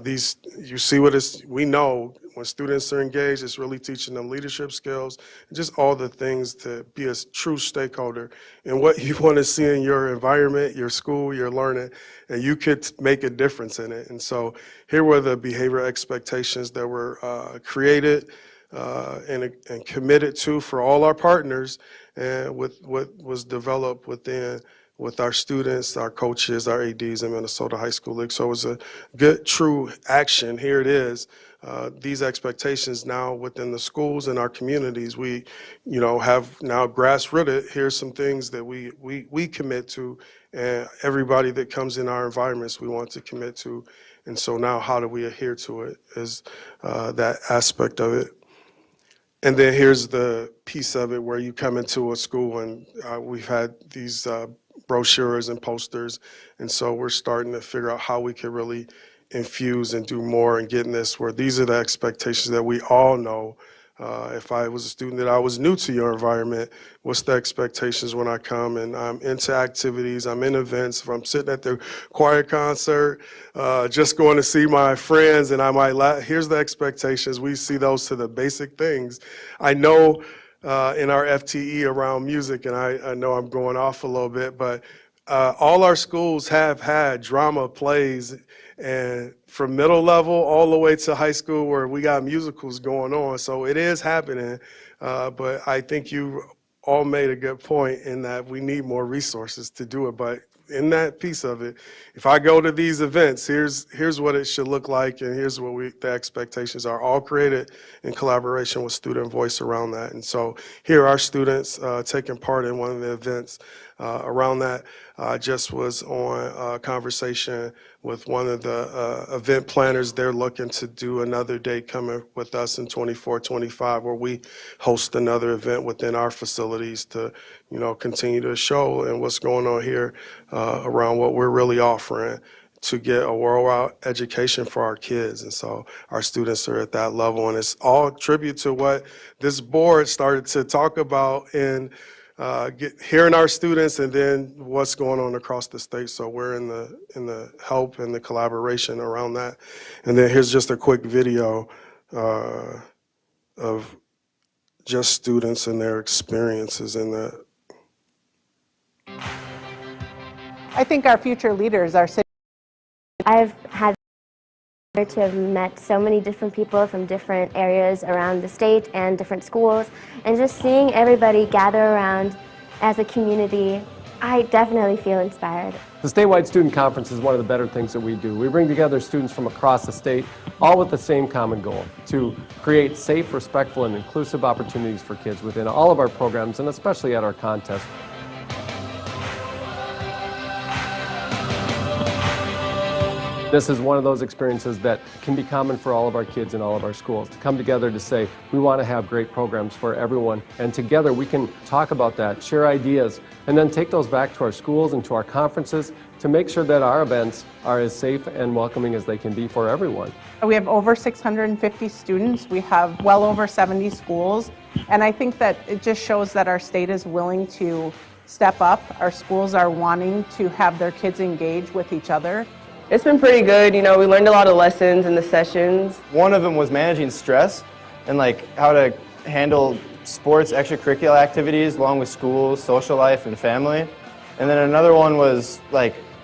Speaker 7: you see we know when students are engaged, it's really teaching them leadership skills and just all the things to be a true stakeholder in what you want to see in your environment, your school, your learning, and you could make a difference in it. And so here were the behavior expectations that were created and committed to for all our partners, and with what was developed with our students, our coaches, our ADs in Minnesota High School League. So it was a good, true action. Here it is. These expectations now within the schools and our communities, we, have now grassrooted. Here's some things that we commit to, and everybody that comes in our environments, we want to commit to. And so now how do we adhere to it is that aspect of it. And then here's the piece of it where you come into a school and we've had these brochures and posters. And so we're starting to figure out how we can really infuse and do more and get in this where these are the expectations that we all know. If I was a student that I was new to your environment, what's the expectations when I come and I'm into activities, I'm in events, if I'm sitting at the choir concert, just going to see my friends and I might here's the expectations. We see those to the basic things. I know in our FTE around music, and I know I'm going off a little bit, but all our schools have had drama plays, and from middle level all the way to high school where we got musicals going on. So it is happening, but I think you all made a good point in that we need more resources to do it. But in that piece of it, if I go to these events, here's what it should look like, and here's what the expectations are, all created in collaboration with Student Voice around that. And so here are students taking part in one of the events around that. I just was on a conversation with one of the event planners. They're looking to do another date coming with us in 24, 25, where we host another event within our facilities to, continue to show and what's going on here around what we're really offering to get a worldwide education for our kids. And so our students are at that level, and it's all tribute to what this board started to talk about in hearing our students and then what's going on across the state. So we're in the help and the collaboration around that. And then here's just a quick video of just students and their experiences in that.
Speaker 13: I think our future leaders are.
Speaker 14: I've had the honor to have met so many different people from different areas around the state and different schools, and just seeing everybody gather around as a community, I definitely feel inspired.
Speaker 15: The statewide student conference is one of the better things that we do. We bring together students from across the state, all with the same common goal, to create safe, respectful, and inclusive opportunities for kids within all of our programs, and especially at our contests. This is one of those experiences that can be common for all of our kids in all of our schools, to come together to say, we want to have great programs for everyone, and together we can talk about that, share ideas, and then take those back to our schools and to our conferences to make sure that our events are as safe and welcoming as they can be for everyone.
Speaker 13: We have over 650 students. We have well over 70 schools. And I think that it just shows that our state is willing to step up. Our schools are wanting to have their kids engage with each other.
Speaker 16: It's been pretty good. We learned a lot of lessons in the sessions.
Speaker 17: One of them was managing stress and how to handle sports, extracurricular activities along with school, social life, and family. And then another one was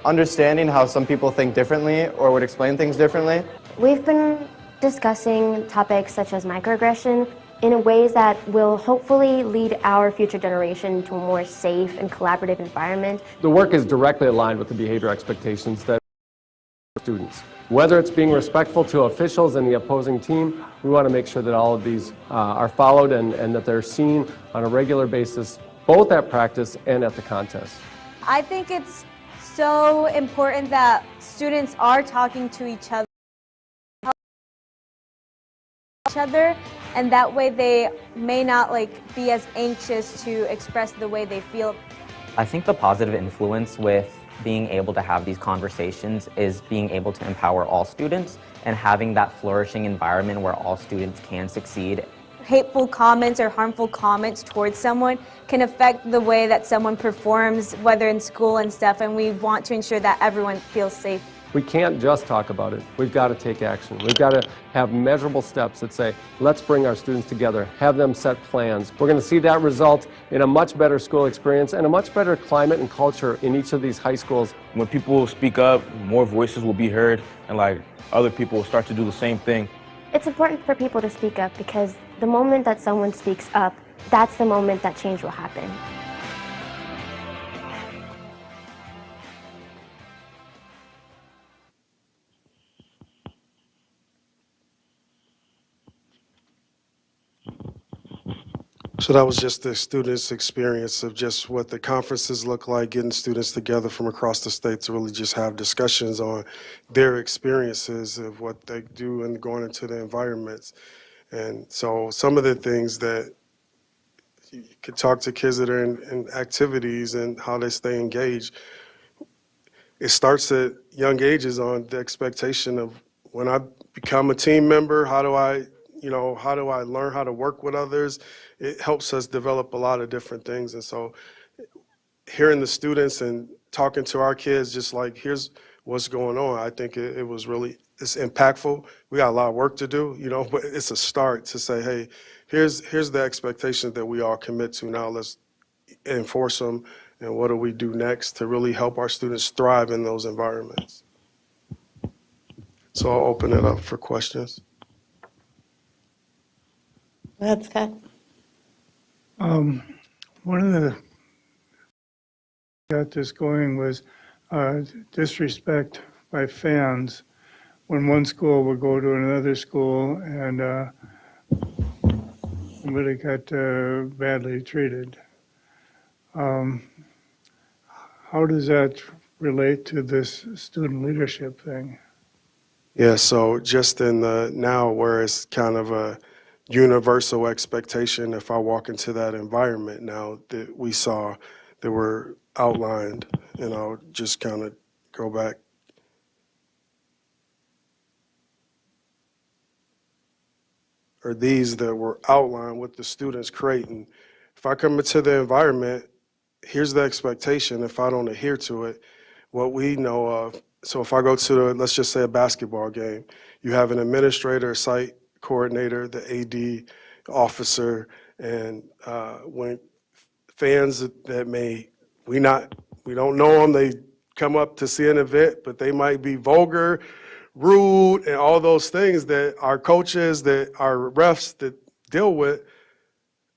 Speaker 17: understanding how some people think differently or would explain things differently.
Speaker 14: We've been discussing topics such as microaggression in ways that will hopefully lead our future generation to a more safe and collaborative environment.
Speaker 15: The work is directly aligned with the behavior expectations that students. Whether it's being respectful to officials and the opposing team, we want to make sure that all of these are followed and that they're seen on a regular basis, both at practice and at the contest.
Speaker 18: I think it's so important that students are talking to each other, and that way they may not be as anxious to express the way they feel.
Speaker 19: I think the positive influence with being able to have these conversations is being able to empower all students and having that flourishing environment where all students can succeed.
Speaker 18: Hateful comments or harmful comments towards someone can affect the way that someone performs, whether in school and stuff, and we want to ensure that everyone feels safe.
Speaker 15: We can't just talk about it. We've got to take action. We've got to have measurable steps that say, let's bring our students together, have them set plans. We're going to see that result in a much better school experience and a much better climate and culture in each of these high schools.
Speaker 20: When people speak up, more voices will be heard, and other people will start to do the same thing.
Speaker 14: It's important for people to speak up because the moment that someone speaks up, that's the moment that change will happen.
Speaker 7: So that was just the students' experience of just what the conferences look like, getting students together from across the state to really just have discussions on their experiences of what they do and going into the environments. And so some of the things that you could talk to kids that are in activities and how they stay engaged, it starts at young ages on the expectation of when I become a team member, how do I learn how to work with others? It helps us develop a lot of different things. And so hearing the students and talking to our kids, just like, here's what's going on, I think it's impactful. We got a lot of work to do, but it's a start to say, hey, here's the expectations that we all commit to. Now let's enforce them, and what do we do next to really help our students thrive in those environments? So I'll open it up for questions.
Speaker 1: Go ahead, Scott.
Speaker 3: One of the got this going was disrespect by fans when one school would go to another school and somebody got badly treated. How does that relate to this student leadership thing?
Speaker 7: Yeah, so just in the now where it's kind of a universal expectation, if I walk into that environment now that we saw that were outlined, and I'll just kind of go back. Or these that were outlined with the students creating. If I come into the environment, here's the expectation. If I don't adhere to it, what we know of, so if I go to, let's just say, a basketball game, you have an administrator, site coordinator, the AD, officer, and when fans that we don't know them, they come up to see an event, but they might be vulgar, rude, and all those things that our coaches, that our refs that deal with.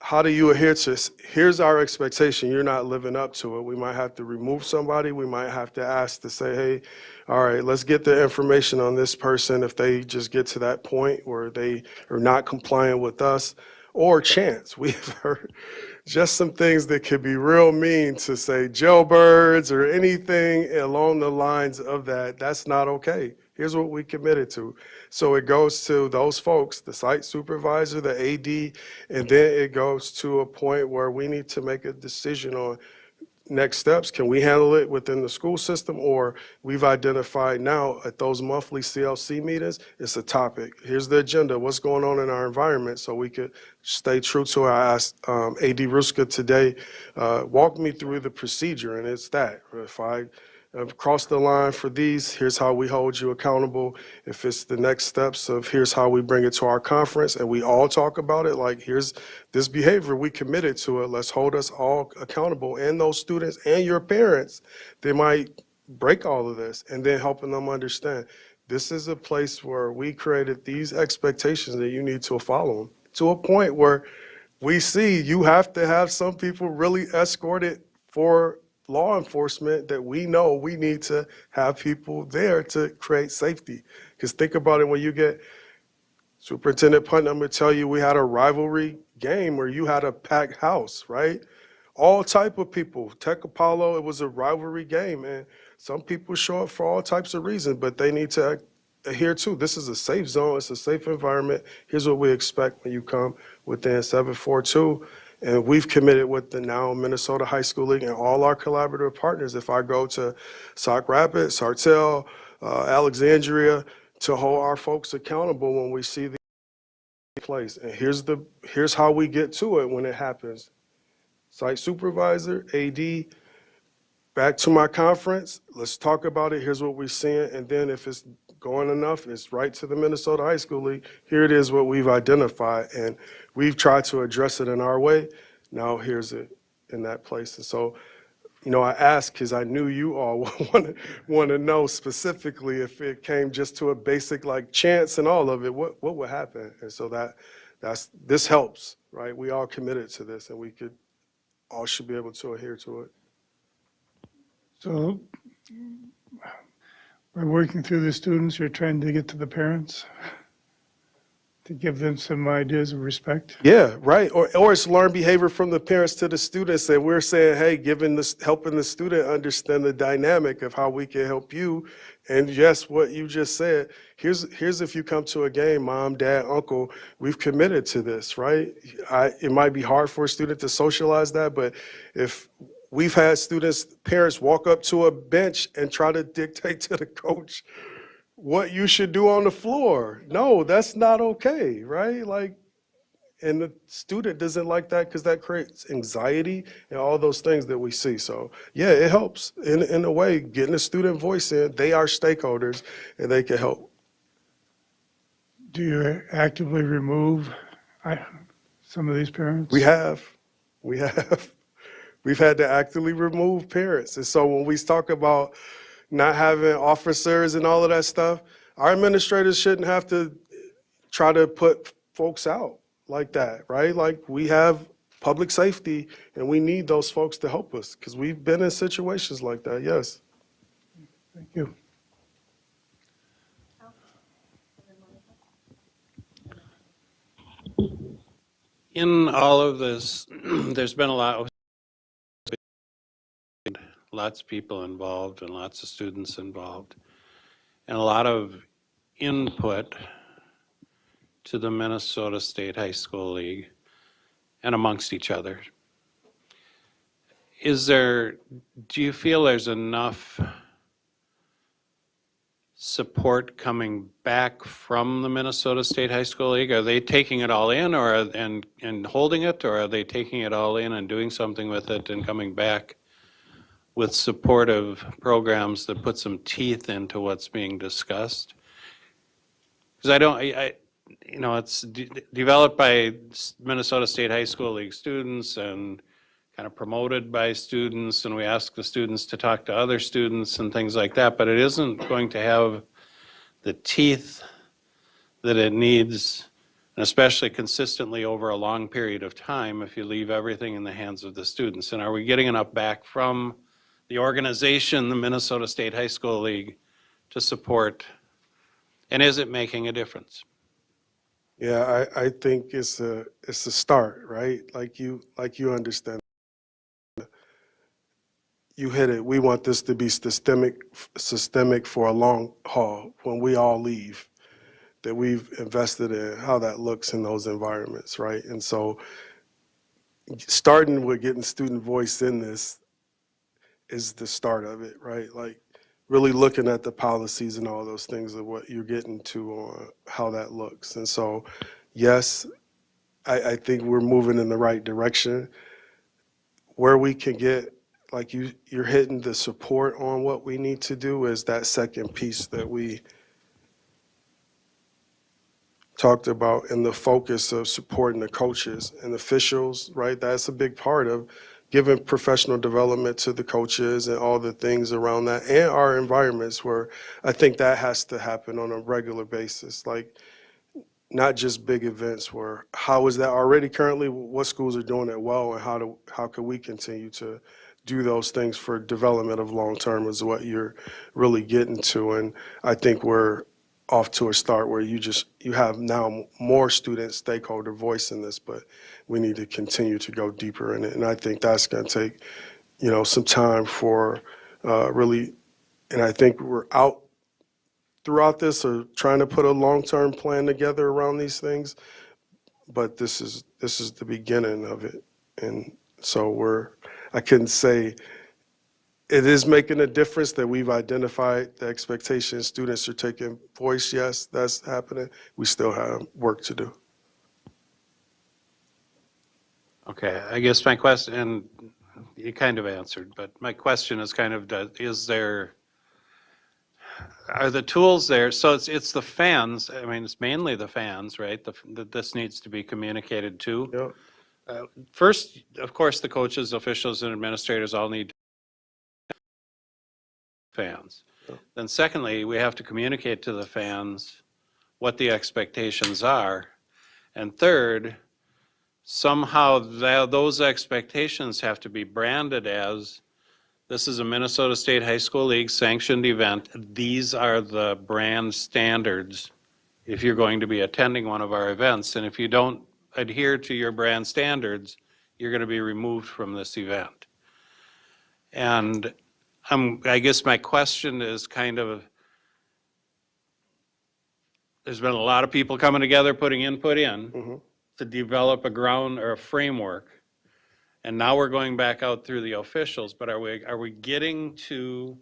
Speaker 7: How do you adhere to this? Here's our expectation. You're not living up to it. We might have to remove somebody. We might have to ask to say, hey, all right, let's get the information on this person if they just get to that point where they are not compliant with us, or chance. We've heard just some things that could be real mean, to say jailbirds or anything along the lines of that. That's not okay. Here's what we committed to. So it goes to those folks, the site supervisor, the AD, and then it goes to a point where we need to make a decision on next steps. Can we handle it within the school system? Or we've identified now at those monthly CLC meetings, it's a topic. Here's the agenda, what's going on in our environment, so we could stay true to it. I asked AD Ruska today, walk me through the procedure, and it's that. If I cross the line for these, here's how we hold you accountable. If it's the next steps of here's how we bring it to our conference, and we all talk about it, like, here's this behavior, we committed to it, let's hold us all accountable, and those students and your parents, they might break all of this, and then helping them understand, this is a place where we created these expectations that you need to follow them, to a point where we see you have to have some people really escorted for law enforcement, that we know we need to have people there to create safety. Because think about it, when you get Superintendent Putnam would tell you, we had a rivalry game where you had a packed house, right? All type of people. Tech Apollo, it was a rivalry game, and some people show up for all types of reasons, but they need to adhere to. This is a safe zone. It's a safe environment. Here's what we expect when you come within 742. And we've committed with the now Minnesota High School League and all our collaborative partners. If I go to Sauk Rapids, Sartell, Alexandria, to hold our folks accountable when we see the place. And here's how we get to it when it happens. Site supervisor, AD, back to my conference. Let's talk about it. Here's what we're seeing. And then if it's going enough, it's right to the Minnesota High School League. Here it is, what we've identified. And we've tried to address it in our way. Now here's it in that place. And so, I asked because I knew you all want to know specifically, if it came just to a basic like chance and all of it, what would happen? And so this helps, right? We all committed to this, and we all should be able to adhere to it.
Speaker 3: So by working through the students, you're trying to get to the parents to give them some ideas of respect.
Speaker 7: Yeah, right. Or it's learned behavior from the parents to the students, and we're saying, hey, helping the student understand the dynamic of how we can help you. And yes, what you just said, here's if you come to a game, mom, dad, uncle, we've committed to this, right? It might be hard for a student to socialize that, but if we've had parents walk up to a bench and try to dictate to the coach what you should do on the floor. No, that's not okay, right? Like, and the student doesn't like that because that creates anxiety and all those things that we see. So yeah, it helps in a way, getting the student voice in. They are stakeholders and they can help.
Speaker 3: Do you actively remove some of these parents?
Speaker 7: We have. We've had to actively remove parents. And so when we talk about not having officers and all of that stuff, our administrators shouldn't have to try to put folks out like that, right? Like, we have public safety and we need those folks to help us because we've been in situations like that, yes.
Speaker 3: Thank you.
Speaker 6: In all of this, there's been lots of people involved and lots of students involved, and a lot of input to the Minnesota State High School League and amongst each other. Do you feel there's enough support coming back from the Minnesota State High School League? Are they taking it all in and holding it, or are they taking it all in and doing something with it and coming back with supportive programs that put some teeth into what's being discussed? Because it's developed by Minnesota State High School League students and kind of promoted by students, and we ask the students to talk to other students and things like that, but it isn't going to have the teeth that it needs, and especially consistently over a long period of time if you leave everything in the hands of the students. And are we getting enough back from the organization, the Minnesota State High School League, to support, and is it making a difference?
Speaker 7: Yeah, I think it's a start, right? Like you understand. You hit it. We want this to be systemic for a long haul when we all leave, that we've invested in how that looks in those environments, right? And so starting with getting student voice in this is the start of it, right? Like, really looking at the policies and all those things of what you're getting to on how that looks. And so, yes, I think we're moving in the right direction. Where we can get, like you're hitting the support on what we need to do is that second piece that we talked about, in the focus of supporting the coaches and officials, right? That's a big part of giving professional development to the coaches and all the things around that, and our environments, where I think that has to happen on a regular basis. Like, not just big events where, how is that already currently, what schools are doing it well, and how can we continue to do those things for development of long-term is what you're really getting to. And I think we're off to a start where you have now more student stakeholder voice in this, but we need to continue to go deeper in it. And I think that's going to take, some time for really, and I think we're out throughout this or trying to put a long-term plan together around these things, but this is the beginning of it. And so I couldn't say it is making a difference that we've identified the expectations. Students are taking voice. Yes, that's happening. We still have work to do.
Speaker 6: Okay, I guess my question, and you kind of answered, but my question is kind of, are the tools there? So it's the fans. I mean, it's mainly the fans, right? That this needs to be communicated to.
Speaker 7: Yep.
Speaker 6: First, of course, the coaches, officials, and administrators all need fans. Then secondly, we have to communicate to the fans what the expectations are. And third, somehow those expectations have to be branded as, this is a Minnesota State High School League sanctioned event. These are the brand standards if you're going to be attending one of our events. And if you don't adhere to your brand standards, you're going to be removed from this event. And I guess my question is kind of, there's been a lot of people coming together, putting input in to develop a ground or a framework. And now we're going back out through the officials, but are we getting to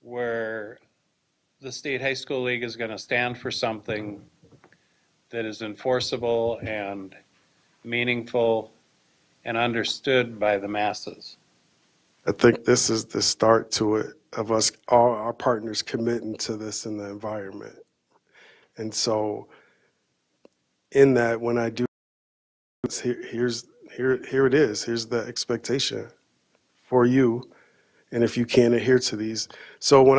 Speaker 6: where the State High School League is going to stand for something that is enforceable and meaningful and understood by the masses?
Speaker 7: I think this is the start to it, of us, all our partners committing to this in the environment. And so in that, when I do, here it is. Here's the expectation for you. And if you can't adhere to these. So when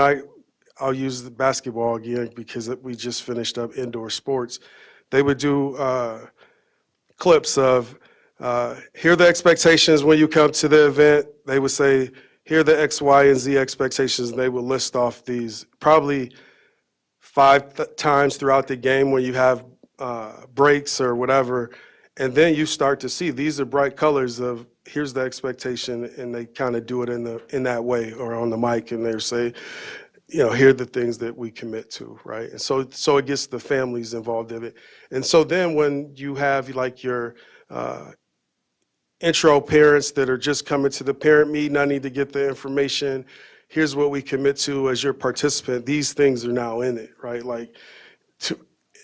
Speaker 7: I'll use the basketball again, because we just finished up indoor sports. They would do clips of, here are the expectations when you come to the event. They would say, here are the X, Y, and Z expectations. And they would list off these probably 5 times throughout the game when you have breaks or whatever. And then you start to see these are bright colors of here's the expectation, and they kind of do it in that way or on the mic, and they say, you know, here are the things that we commit to, right? And so it gets the families involved in it. And so then when you have like your intro parents that are just coming to the parent meeting, I need to get the information. Here's what we commit to as your participant. These things are now in it, right? Like,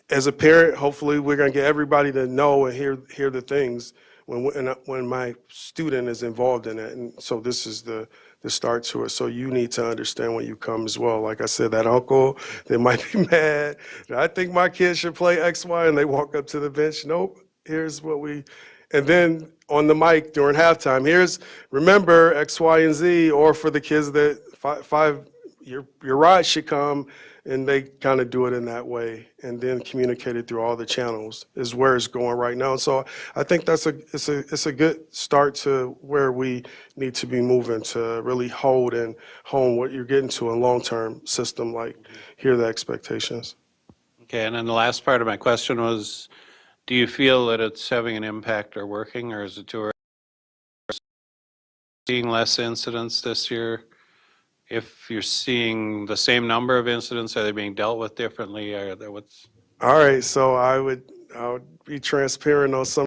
Speaker 7: as a parent, hopefully we're going to get everybody to know and hear the things when my student is involved in it. And so this is the start to it. So you need to understand when you come as well. Like I said, that uncle that might be mad, I think my kid should play X, Y, and they walk up to the bench. Nope, here's what and then on the mic during halftime, remember X, Y, and Z, or for the kids that your ride should come, and they kind of do it in that way, and then communicate it through all the channels is where it's going right now. So I think it's a good start to where we need to be moving to really hold and hone what you're getting to a long-term system, like here are the expectations.
Speaker 6: Okay, and then the last part of my question was, do you feel that it's having an impact or working, or is it too early? Seeing less incidents this year? If you're seeing the same number of incidents, are they being dealt with differently?
Speaker 7: All right, so I would be transparent on some.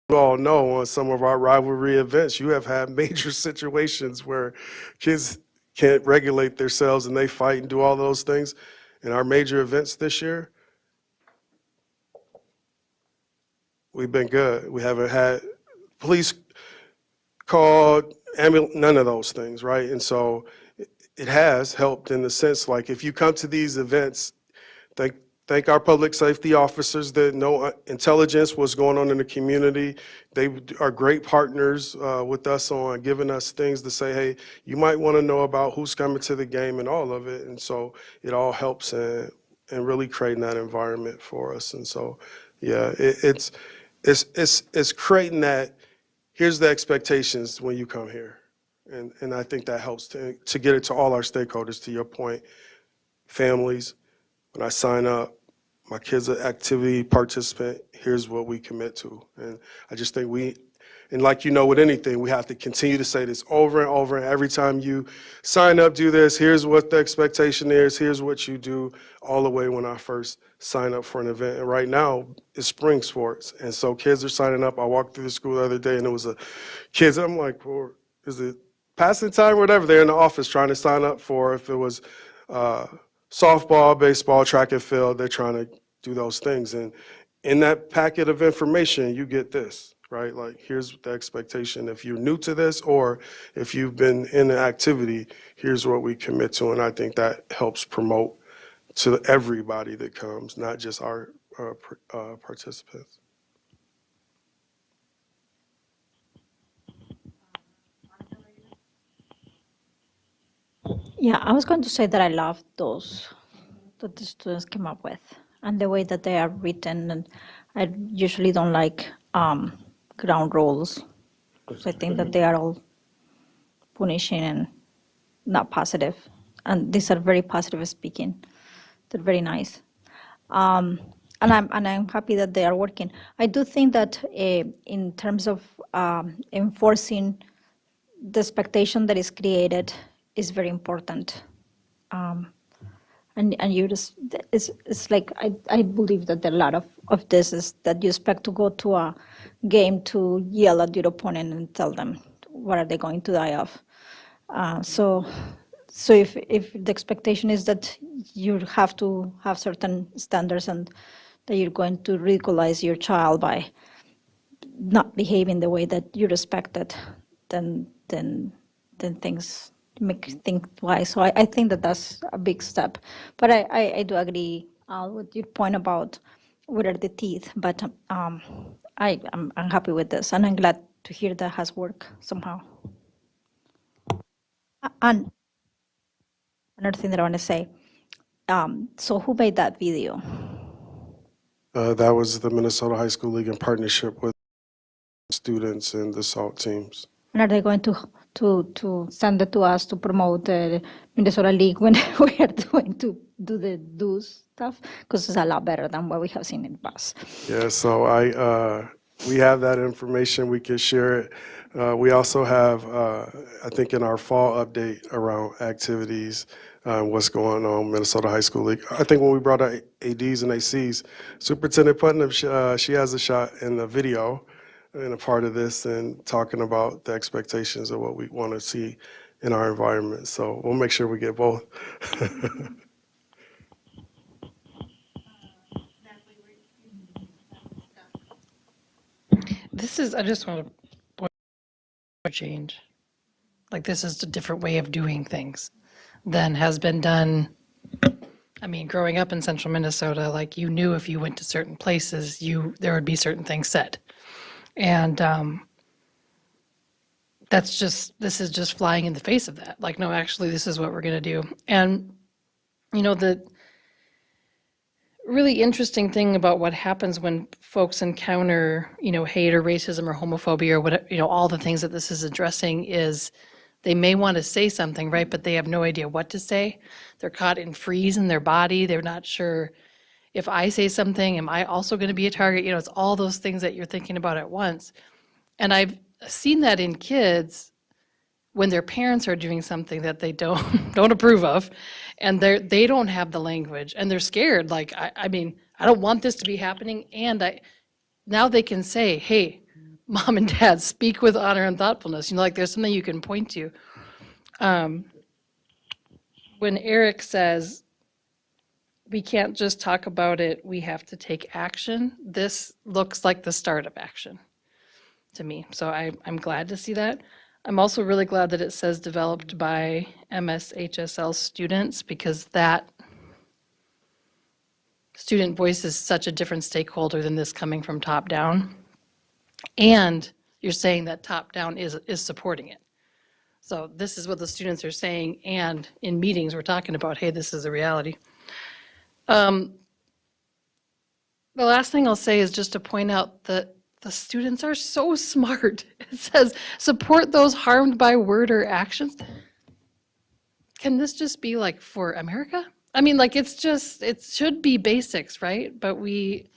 Speaker 7: You all know on some of our rivalry events, you have had major situations where kids can't regulate themselves and they fight and do all those things. In our major events this year, we've been good. We haven't had police called, none of those things, right? And so it has helped in the sense, like, if you come to these events, thank our public safety officers that know intelligence, what's going on in the community. They are great partners with us on giving us things to say, hey, you might want to know about who's coming to the game and all of it. And so it all helps in really creating that environment for us. And so, yeah, it's creating that, here's the expectations when you come here. And I think that helps to get it to all our stakeholders, to your point, families. When I sign up, my kid's an activity participant, here's what we commit to. And I just think and like you know with anything, we have to continue to say this over and over, and every time you sign up, do this, here's what the expectation is, here's what you do, all the way when I first sign up for an event. And right now, it's spring sports, and so kids are signing up. I walked through the school the other day, and it was kids, I'm like, well, is it passing time or whatever? They're in the office trying to sign up for, if it was softball, baseball, track and field, they're trying to do those things. And in that packet of information, you get this, right? Like, here's the expectation. If you're new to this, or if you've been in the activity, here's what we commit to. And I think that helps promote to everybody that comes, not just our participants.
Speaker 10: Yeah, I was going to say that I love those that the students came up with and the way that they are written. And I usually don't like ground rules. So I think that they are all punishing and not positive. And these are very positive speaking. They're very nice. And I'm happy that they are working. I do think that in terms of enforcing the expectation that is created is very important. And you just, it's like, I believe that a lot of this is that you expect to go to a game to yell at your opponent and tell them what are they going to die of. So if the expectation is that you have to have certain standards and that you're going to ridiculize your child by not behaving the way that you expected, then things make you think twice. So I think that that's a big step. But I do agree with your point about what are the teeth. But I'm happy with this, and I'm glad to hear that has worked somehow. And another thing that I want to say, so who made that video?
Speaker 7: That was the Minnesota High School League in partnership with students and the SALT teams.
Speaker 10: And are they going to send it to us to promote the Minnesota League when we are going to do the do's stuff? Because it's a lot better than what we have seen in the past.
Speaker 7: Yeah, so we have that information. We can share it. We also have, I think, in our fall update around activities, what's going on Minnesota High School League. I think when we brought our ADs and ACs, Superintendent Putnam, she has a shot in the video and a part of this and talking about the expectations of what we want to see in our environment. So we'll make sure we get both.
Speaker 4: This is, I just want to point out change. Like, this is a different way of doing things than has been done. I mean, growing up in central Minnesota, like, you knew if you went to certain places, there would be certain things said. And this is just flying in the face of that. Like, no, actually, this is what we're going to do. And, the really interesting thing about what happens when folks encounter, hate or racism or homophobia or whatever, all the things that this is addressing is they may want to say something, right? But they have no idea what to say. They're caught in freeze in their body. They're not sure, if I say something, am I also going to be a target? It's all those things that you're thinking about at once. And I've seen that in kids when their parents are doing something that they don't approve of, and they don't have the language, and they're scared. Like, I mean, I don't want this to be happening. And now they can say, hey, Mom and Dad, speak with honor and thoughtfulness. Like, there's something you can point to. When Eric says, we can't just talk about it, we have to take action, this looks like the start of action to me. So I'm glad to see that. I'm also really glad that it says developed by MSHSL students, because that student voice is such a different stakeholder than this coming from top down. And you're saying that top down is supporting it. So this is what the students are saying, and in meetings we're talking about, hey, this is a reality. The last thing I'll say is just to point out that the students are so smart. It says, support those harmed by word or actions. Can this just be like for America? I mean, like, it should be basics, right? But we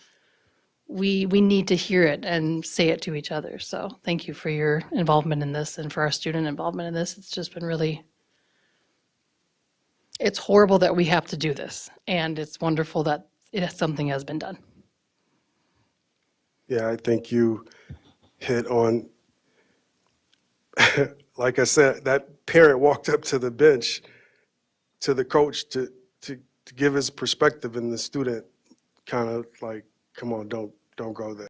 Speaker 4: need to hear it and say it to each other. So thank you for your involvement in this and for our student involvement in this. It's just been really, it's horrible that we have to do this. And it's wonderful that something has been done.
Speaker 7: Yeah, I think you hit on, like I said, that parent walked up to the bench, to the coach to give his perspective, and the student kind of like, come on, don't go there.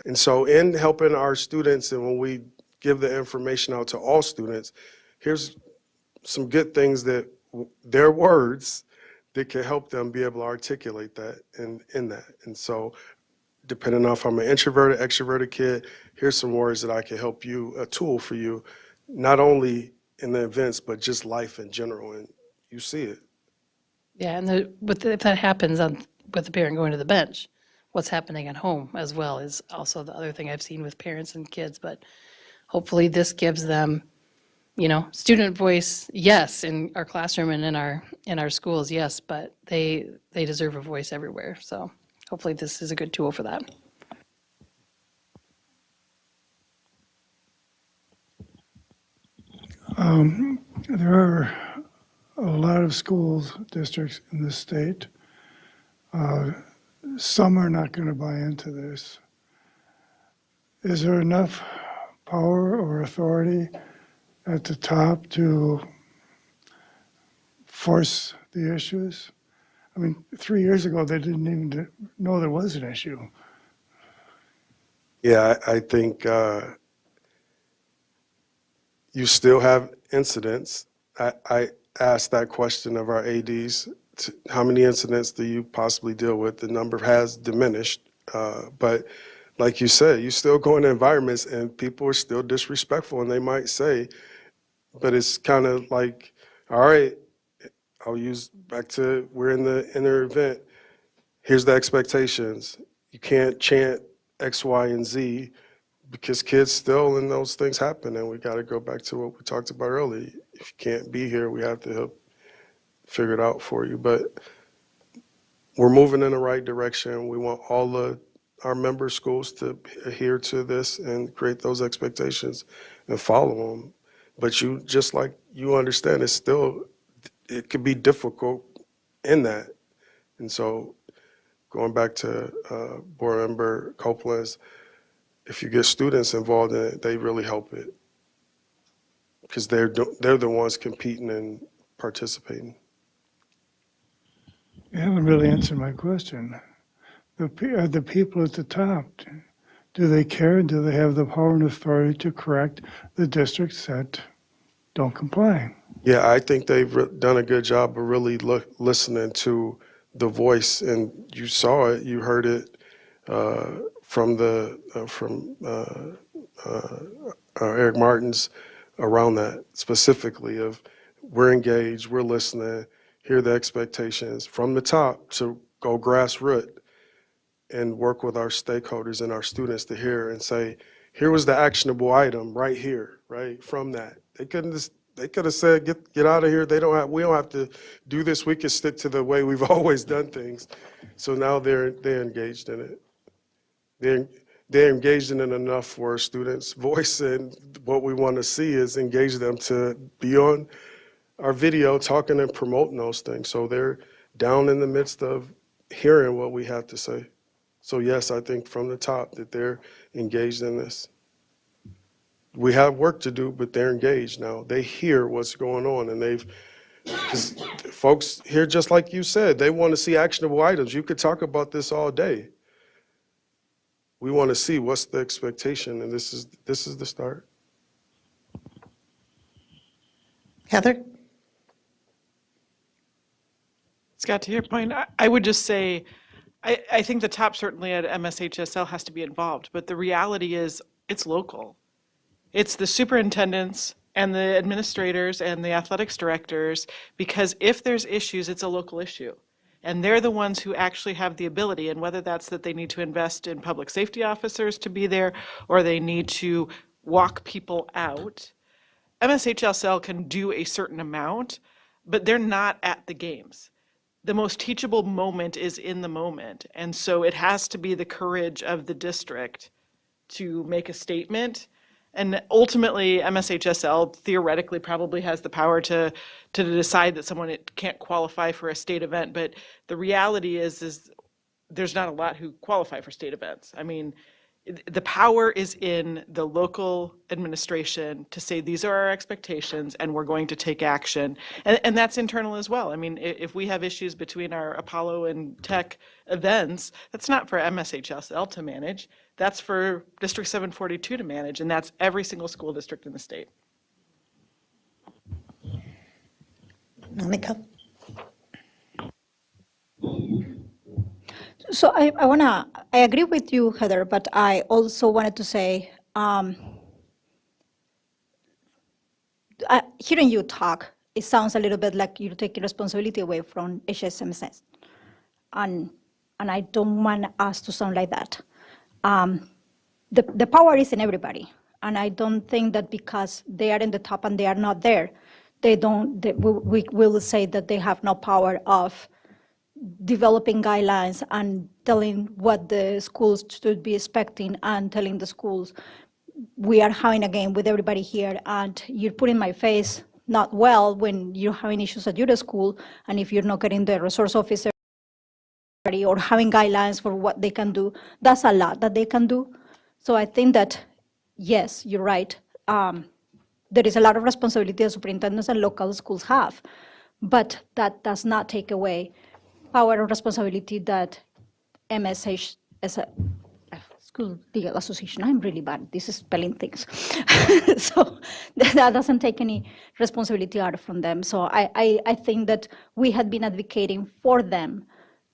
Speaker 7: And so in helping our students, and when we give the information out to all students, here's some good things that their words that can help them be able to articulate that in that. And so depending on if I'm an introverted, extroverted kid, here's some words that I can help you, a tool for you, not only in the events, but just life in general, and you see it.
Speaker 4: Yeah, and if that happens with the parent going to the bench, what's happening at home as well is also the other thing I've seen with parents and kids. But hopefully this gives them student voice, yes, in our classroom and in our schools, yes, but they deserve a voice everywhere. So hopefully this is a good tool for that.
Speaker 3: There are a lot of schools, districts in the state. Some are not going to buy into this. Is there enough power or authority at the top to force the issues? I mean, 3 years ago, they didn't even know there was an issue.
Speaker 7: Yeah, I think you still have incidents. I asked that question of our ADs, how many incidents do you possibly deal with? The number has diminished, but like you said, you still go into environments and people are still disrespectful, and they might say, but it's kind of like, all right, I'll use back to, we're in the event, here's the expectations. You can't chant X, Y, and Z, because kids still, and those things happen, and we got to go back to what we talked about earlier. If you can't be here, we have to help figure it out for you. But we're moving in the right direction. We want all our member schools to adhere to this and create those expectations and follow them. But you, just like you understand, it's still, it could be difficult in that. And so going back to Board Member Copeland's, if you get students involved in it, they really help it, because they're the ones competing and participating.
Speaker 3: You haven't really answered my question. Are the people at the top, do they care? Do they have the power and authority to correct the districts that don't comply?
Speaker 7: Yeah, I think they've done a good job of really listening to the voice, and you saw it, you heard it from Eric Martins around that specifically of, we're engaged, we're listening, hear the expectations from the top to go grassroots and work with our stakeholders and our students to hear and say, here was the actionable item right here, right? From that. They could have said, get out of here. We don't have to do this. We can stick to the way we've always done things. So now they're engaged in it. They're engaged in it enough for students' voice, and what we want to see is engage them to be on our video talking and promoting those things. So they're down in the midst of hearing what we have to say. So yes, I think from the top that they're engaged in this. We have work to do, but they're engaged now. They hear what's going on, and because folks here, just like you said, they want to see actionable items. You could talk about this all day. We want to see what's the expectation, and this is the start.
Speaker 1: Heather?
Speaker 21: Scott, to your point, I would just say, I think the top certainly at MSHSL has to be involved, but the reality is it's local. It's the superintendents and the administrators and the athletics directors, because if there's issues, it's a local issue. And they're the ones who actually have the ability, and whether that's that they need to invest in public safety officers to be there, or they need to walk people out. MSHSL can do a certain amount, but they're not at the games. The most teachable moment is in the moment. And so it has to be the courage of the district to make a statement. And ultimately, MSHSL theoretically probably has the power to decide that someone can't qualify for a state event. But the reality is there's not a lot who qualify for state events. I mean, the power is in the local administration to say, these are our expectations and we're going to take action. And that's internal as well. I mean, if we have issues between our Apollo and Tech events, that's not for MSHSL to manage. That's for District 742 to manage, and that's every single school district in the state.
Speaker 1: Monica?
Speaker 10: So I agree with you, Heather, but I also wanted to say, hearing you talk, it sounds a little bit like you're taking responsibility away from HSMS. And I don't want us to sound like that. The power is in everybody. And I don't think that because they are in the top and they are not there, we will say that they have no power of developing guidelines and telling what the schools should be expecting and telling the schools, we are having a game with everybody here and you're putting my face not well when you're having issues at your school, and if you're not getting the resource officer or having guidelines for what they can do, that's a lot that they can do. So I think that, yes, you're right. There is a lot of responsibility that superintendents and local schools have, but that does not take away power and responsibility that MSH as a school legal association, I'm really bad, this is spelling things. So that doesn't take any responsibility out from them. So I think that we had been advocating for them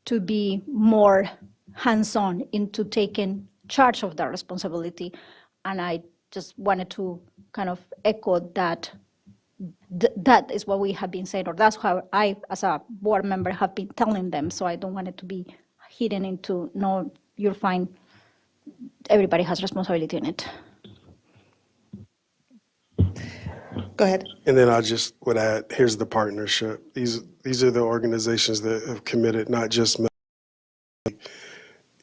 Speaker 10: to be more hands-on into taking charge of that responsibility. And I just wanted to kind of echo that that is what we have been saying, or that's how I, as a board member, have been telling them. So I don't want it to be hidden into, no, you're fine. Everybody has responsibility in it.
Speaker 1: Go ahead.
Speaker 7: And then I just would add, here's the partnership. These are the organizations that have committed, not just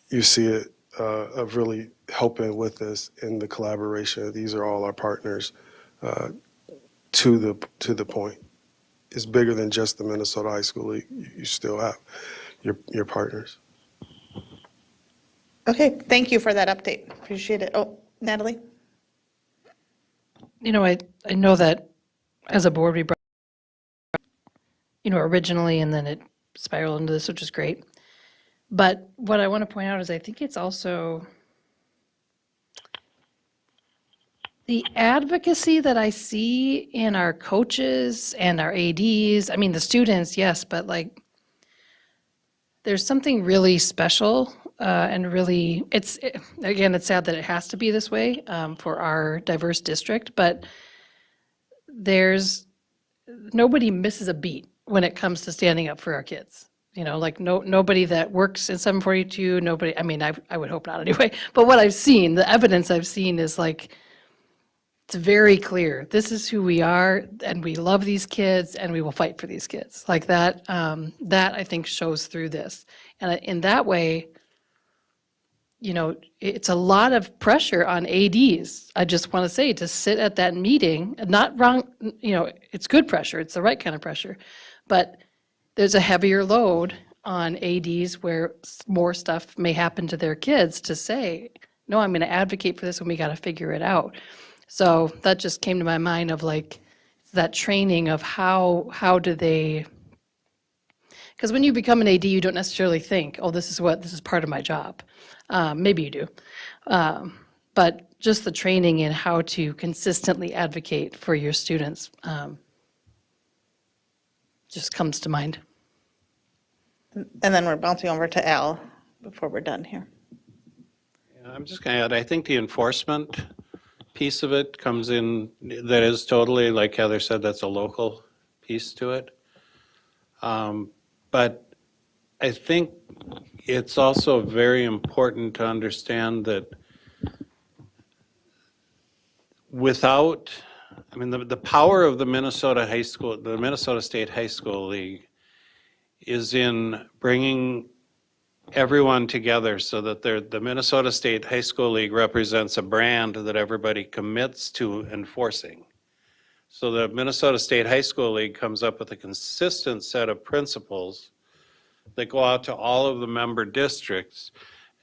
Speaker 7: you see it of really helping with this in the collaboration. These are all our partners to the point. It's bigger than just the Minnesota High School League. You still have your partners.
Speaker 1: Okay, thank you for that update. Appreciate it. Oh, Natalie?
Speaker 4: You know, I know that as a board, we brought, originally, and then it spiraled into this, which is great. But what I want to point out is I think it's also the advocacy that I see in our coaches and our ADs. I mean, the students, yes, but like there's something really special and really, again, it's sad that it has to be this way for our diverse district, but nobody misses a beat when it comes to standing up for our kids. Like nobody that works in 742, nobody, I mean, I would hope not anyway, but what I've seen, the evidence I've seen is like, it's very clear. This is who we are, and we love these kids, and we will fight for these kids. Like that, that I think shows through this. And in that way, it's a lot of pressure on ADs. I just want to say, to sit at that meeting, not wrong, it's good pressure. It's the right kind of pressure. But there's a heavier load on ADs where more stuff may happen to their kids to say, no, I'm going to advocate for this, and we got to figure it out. So that just came to my mind of like that training of how do they, because when you become an AD, you don't necessarily think, oh, this is part of my job. Maybe you do. But just the training in how to consistently advocate for your students just comes to mind.
Speaker 1: And then we're bouncing over to Al before we're done here.
Speaker 6: Yeah, I'm just going to add, I think the enforcement piece of it comes in, that is totally, like Heather said, that's a local piece to it. But I think it's also very important to understand that without, I mean, the power of the Minnesota State High School League is in bringing everyone together so that the Minnesota State High School League represents a brand that everybody commits to enforcing. So the Minnesota State High School League comes up with a consistent set of principles that go out to all of the member districts,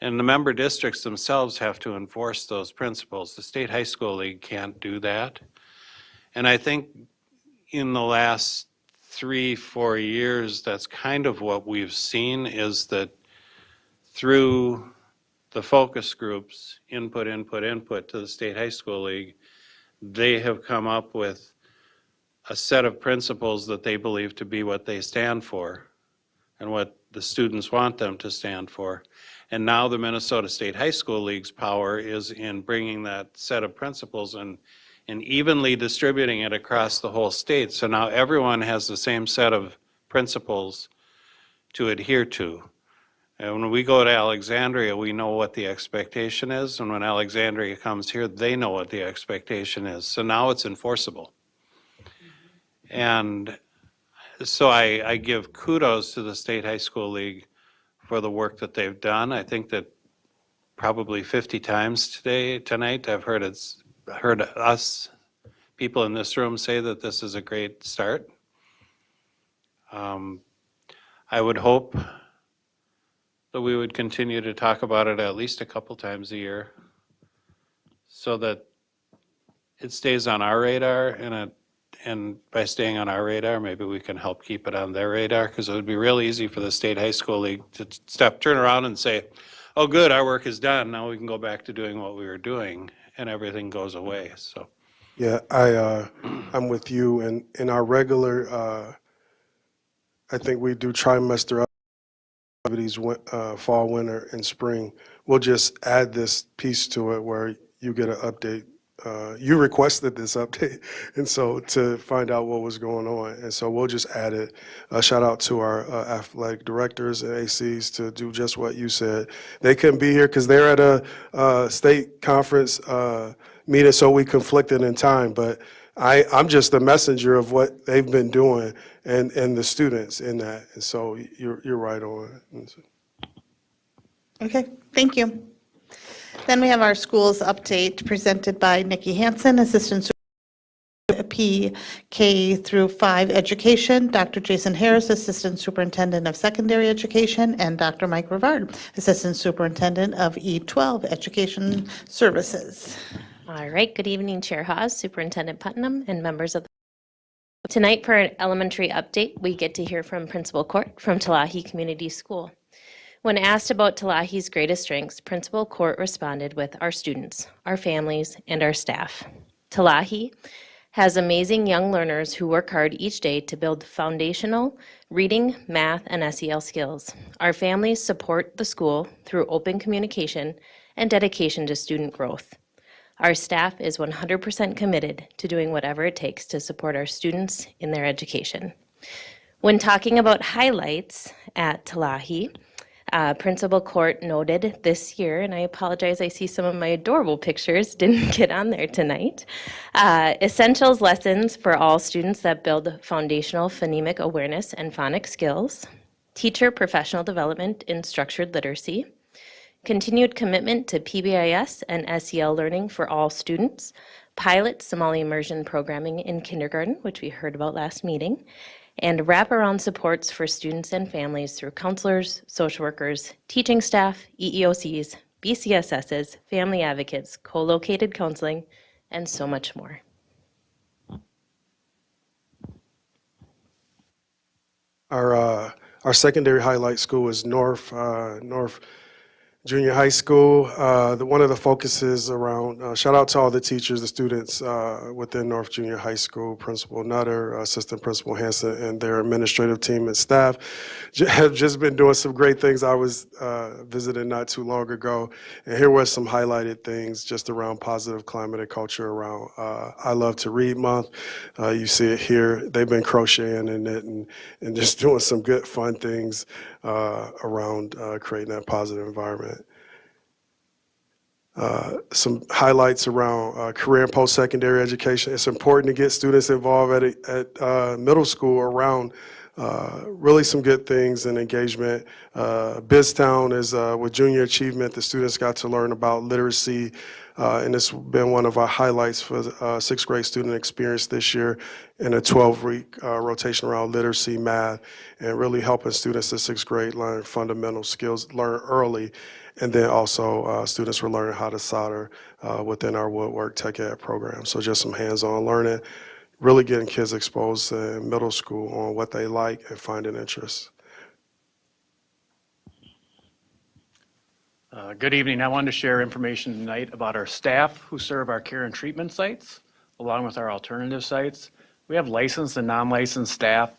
Speaker 6: and the member districts themselves have to enforce those principles. The State High School League can't do that. And I think in the last 3-4 years, that's kind of what we've seen, is that through the focus groups, input to the State High School League, they have come up with a set of principles that they believe to be what they stand for and what the students want them to stand for. And now the Minnesota State High School League's power is in bringing that set of principles and evenly distributing it across the whole state. So now everyone has the same set of principles to adhere to. And when we go to Alexandria, we know what the expectation is, and when Alexandria comes here, they know what the expectation is. So now it's enforceable. And so I give kudos to the State High School League for the work that they've done. I think that probably 50 times tonight, I've heard us, people in this room say that this is a great start. I would hope that we would continue to talk about it at least a couple times a year so that it stays on our radar, and by staying on our radar, maybe we can help keep it on their radar, because it would be real easy for the State High School League to turn around and say, oh, good, our work is done. Now we can go back to doing what we were doing, and everything goes away. So,
Speaker 7: Yeah, I'm with you. And in our regular, I think we do trimester activities, fall, winter, and spring. We'll just add this piece to it where you get an update. You requested this update, and so to find out what was going on, and so we'll just add it. Shout out to our athletic directors and ACs to do just what you said. They couldn't be here because they're at a state conference meeting, so we conflicted in time. But I'm just the messenger of what they've been doing and the students in that, and so you're right on.
Speaker 1: Okay, thank you. Then we have our schools update presented by Nikki Hansen, Assistant Superintendent K through 5 Education, Dr. Jason Harris, Assistant Superintendent of Secondary Education, and Dr. Mike Rivard, Assistant Superintendent of E12 Education Services.
Speaker 9: All right, good evening, Chair Hawes, Superintendent Putnam, and members of the Tonight for an elementary update, we get to hear from Principal Court from Telahi Community School. When asked about Telahi's greatest strengths, Principal Court responded with our students, our families, and our staff. Telahi has amazing young learners who work hard each day to build foundational reading, math, and SEL skills. Our families support the school through open communication and dedication to student growth. Our staff is 100% committed to doing whatever it takes to support our students in their education. When talking about highlights at Telahi, Principal Court noted this year, and I apologize, I see some of my adorable pictures didn't get on there tonight, essentials lessons for all students that build foundational phonemic awareness and phonics skills, teacher professional development in structured literacy, continued commitment to PBIS and SEL learning for all students, pilot Somali immersion programming in kindergarten, which we heard about last meeting, and wraparound supports for students and families through counselors, social workers, teaching staff, EEOCs, BCSSs, family advocates, co-located counseling, and so much more.
Speaker 7: Our secondary highlight school is North Junior High School. One of the focuses around, shout out to all the teachers, the students within North Junior High School, Principal Nutter, Assistant Principal Hansen, and their administrative team and staff have just been doing some great things. I was visiting not too long ago, and here were some highlighted things just around positive climate and culture around I Love to Read Month. You see it here. They've been crocheting and knitting and just doing some good fun things around creating that positive environment. Some highlights around career and post-secondary education. It's important to get students involved at middle school around really some good things and engagement. BizTown is with Junior Achievement. The students got to learn about literacy, and it's been one of our highlights for the sixth grade student experience this year in a 12-week rotation around literacy, math, and really helping students in sixth grade learn fundamental skills, learn early. And then also students were learning how to solder within our Woodwork Tech Ed program. So just some hands-on learning, really getting kids exposed in middle school on what they like and finding interest.
Speaker 11: Good evening. I wanted to share information tonight about our staff who serve our care and treatment sites, along with our alternative sites. We have licensed and non-licensed staff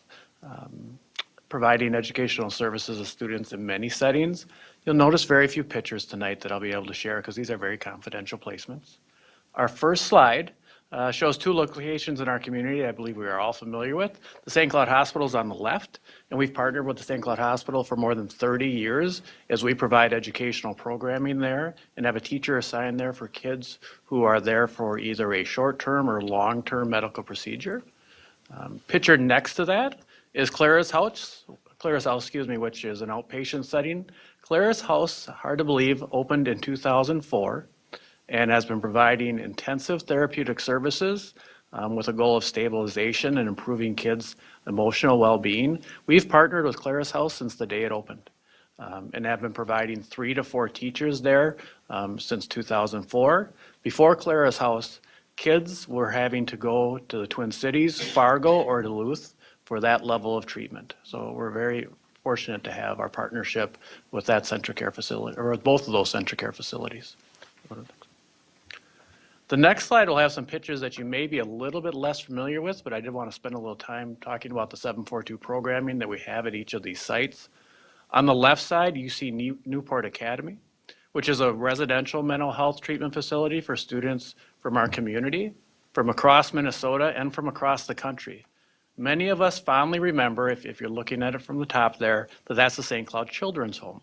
Speaker 11: providing educational services to students in many settings. You'll notice very few pictures tonight that I'll be able to share because these are very confidential placements. Our first slide Shows two locations in our community I believe we are all familiar with. The St. Cloud Hospital is on the left, and we've partnered with the St. Cloud Hospital for more than 30 years as we provide educational programming there and have a teacher assigned there for kids who are there for either a short-term or long-term medical procedure. Pictured next to that is Clara's House, which is an outpatient setting. Clara's House, hard to believe, opened in 2004 and has been providing intensive therapeutic services with a goal of stabilization and improving kids' emotional well-being. We've partnered with Clara's House since the day it opened and have been providing 3 to 4 teachers there since 2004. Before Clara's House, kids were having to go to the Twin Cities, Fargo, or Duluth for that level of treatment. So we're very fortunate to have our partnership with that Centracare facility, or with both of those Centracare facilities. The next slide will have some pictures that you may be a little bit less familiar with, but I did want to spend a little time talking about the 742 programming that we have at each of these sites. On the left side, you see Newport Academy, which is a residential mental health treatment facility for students from our community, from across Minnesota and from across the country. Many of us fondly remember, if you're looking at it from the top there, that that's the St. Cloud Children's Home.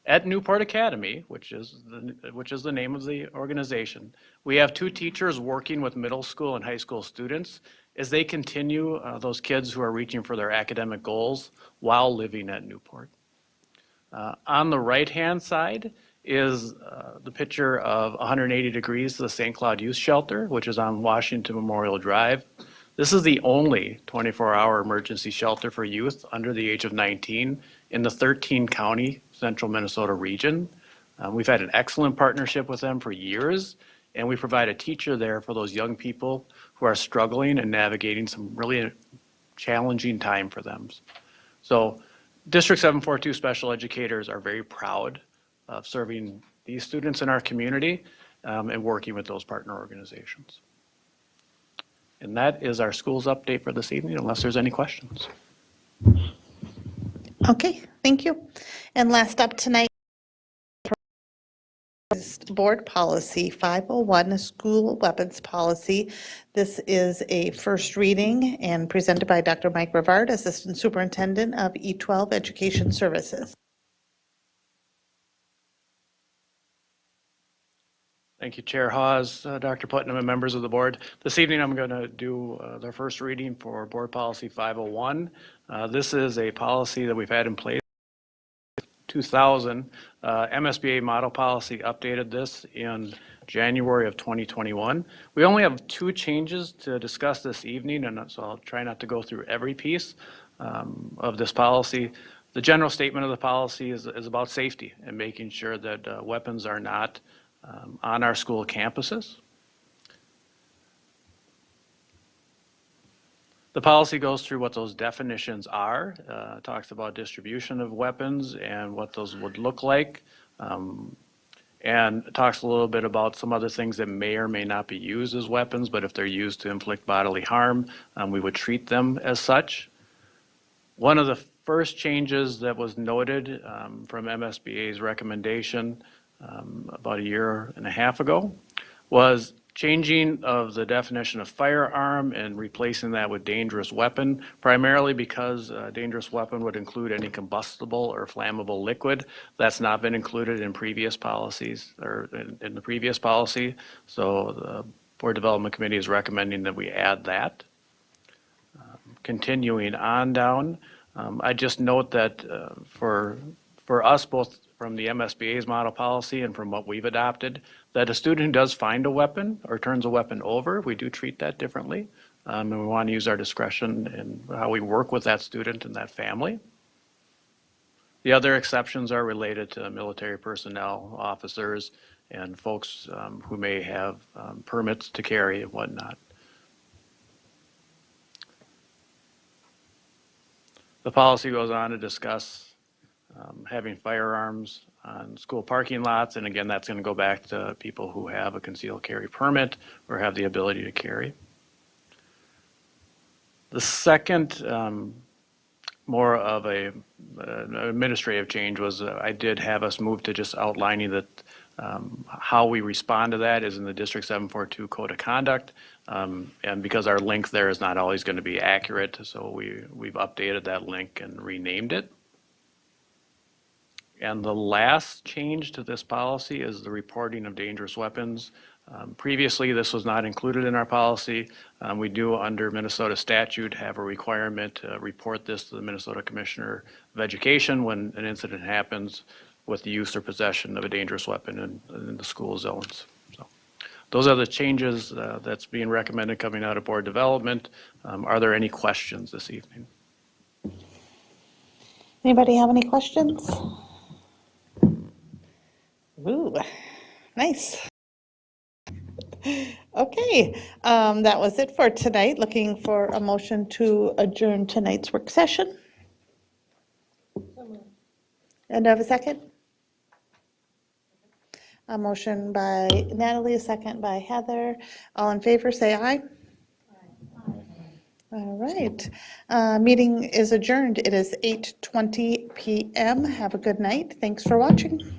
Speaker 11: At Newport Academy, which is the name of the organization, we have 2 teachers working with middle school and high school students as they continue those kids who are reaching for their academic goals while living at Newport. On the right-hand side is the picture of 180 Degrees to the St. Cloud Youth Shelter, which is on Washington Memorial Drive. This is the only 24-hour emergency shelter for youth under the age of 19 in the 13-county central Minnesota region. We've had an excellent partnership with them for years, and we provide a teacher there for those young people who are struggling and navigating some really challenging time for them. So District 742 special educators are very proud of serving these students in our community and working with those partner organizations. And that is our schools update for this evening, unless there's any questions.
Speaker 1: Okay, thank you. And last up tonight is Board Policy 501, School Weapons Policy. This is a first reading and presented by Dr. Mike Rivard, Assistant Superintendent of E12 Education Services.
Speaker 11: Thank you, Chair Hawes, Dr. Putnam, and members of the board. This evening, I'm going to do the first reading for Board Policy 501. This is a policy that we've had in place since 2000. MSBA model policy updated this in January of 2021. We only have 2 changes to discuss this evening, and so I'll try not to go through every piece of this policy. The general statement of the policy is about safety and making sure that weapons are not on our school campuses. The policy goes through what those definitions are, talks about distribution of weapons and what those would look like, and talks a little bit about some other things that may or may not be used as weapons, but if they're used to inflict bodily harm, we would treat them as such. One of the first changes that was noted from MSBA's recommendation about 1.5 years ago was changing of the definition of firearm and replacing that with dangerous weapon, primarily because dangerous weapon would include any combustible or flammable liquid. That's not been included in previous policies or in the previous policy. So the Board Development Committee is recommending that we add that. Continuing on down, I just note that for us, both from the MSBA's model policy and from what we've adopted, that a student who does find a weapon or turns a weapon over, we do treat that differently. And we want to use our discretion in how we work with that student and that family. The other exceptions are related to military personnel, officers, and folks who may have permits to carry and whatnot. The policy goes on to discuss having firearms on school parking lots, and again, that's going to go back to people who have a concealed carry permit or have the ability to carry. The second more of an administrative change was I did have us move to just outlining that how we respond to that is in the District 742 Code of Conduct. And because our link there is not always going to be accurate, so we've updated that link and renamed it. And the last change to this policy is the reporting of dangerous weapons. Previously, this was not included in our policy. We do, under Minnesota statute, have a requirement to report this to the Minnesota Commissioner of Education when an incident happens with the use or possession of a dangerous weapon in the school zones. So those are the changes that's being recommended coming out of board development. Are there any questions this evening?
Speaker 1: Anybody have any questions? Ooh, nice. Okay, that was it for tonight. Looking for a motion to adjourn tonight's work session. And do I have a second? A motion by Natalie, a second by Heather. All in favor, say aye. All right. Meeting is adjourned. It is 8:20 p.m. Have a good night. Thanks for watching.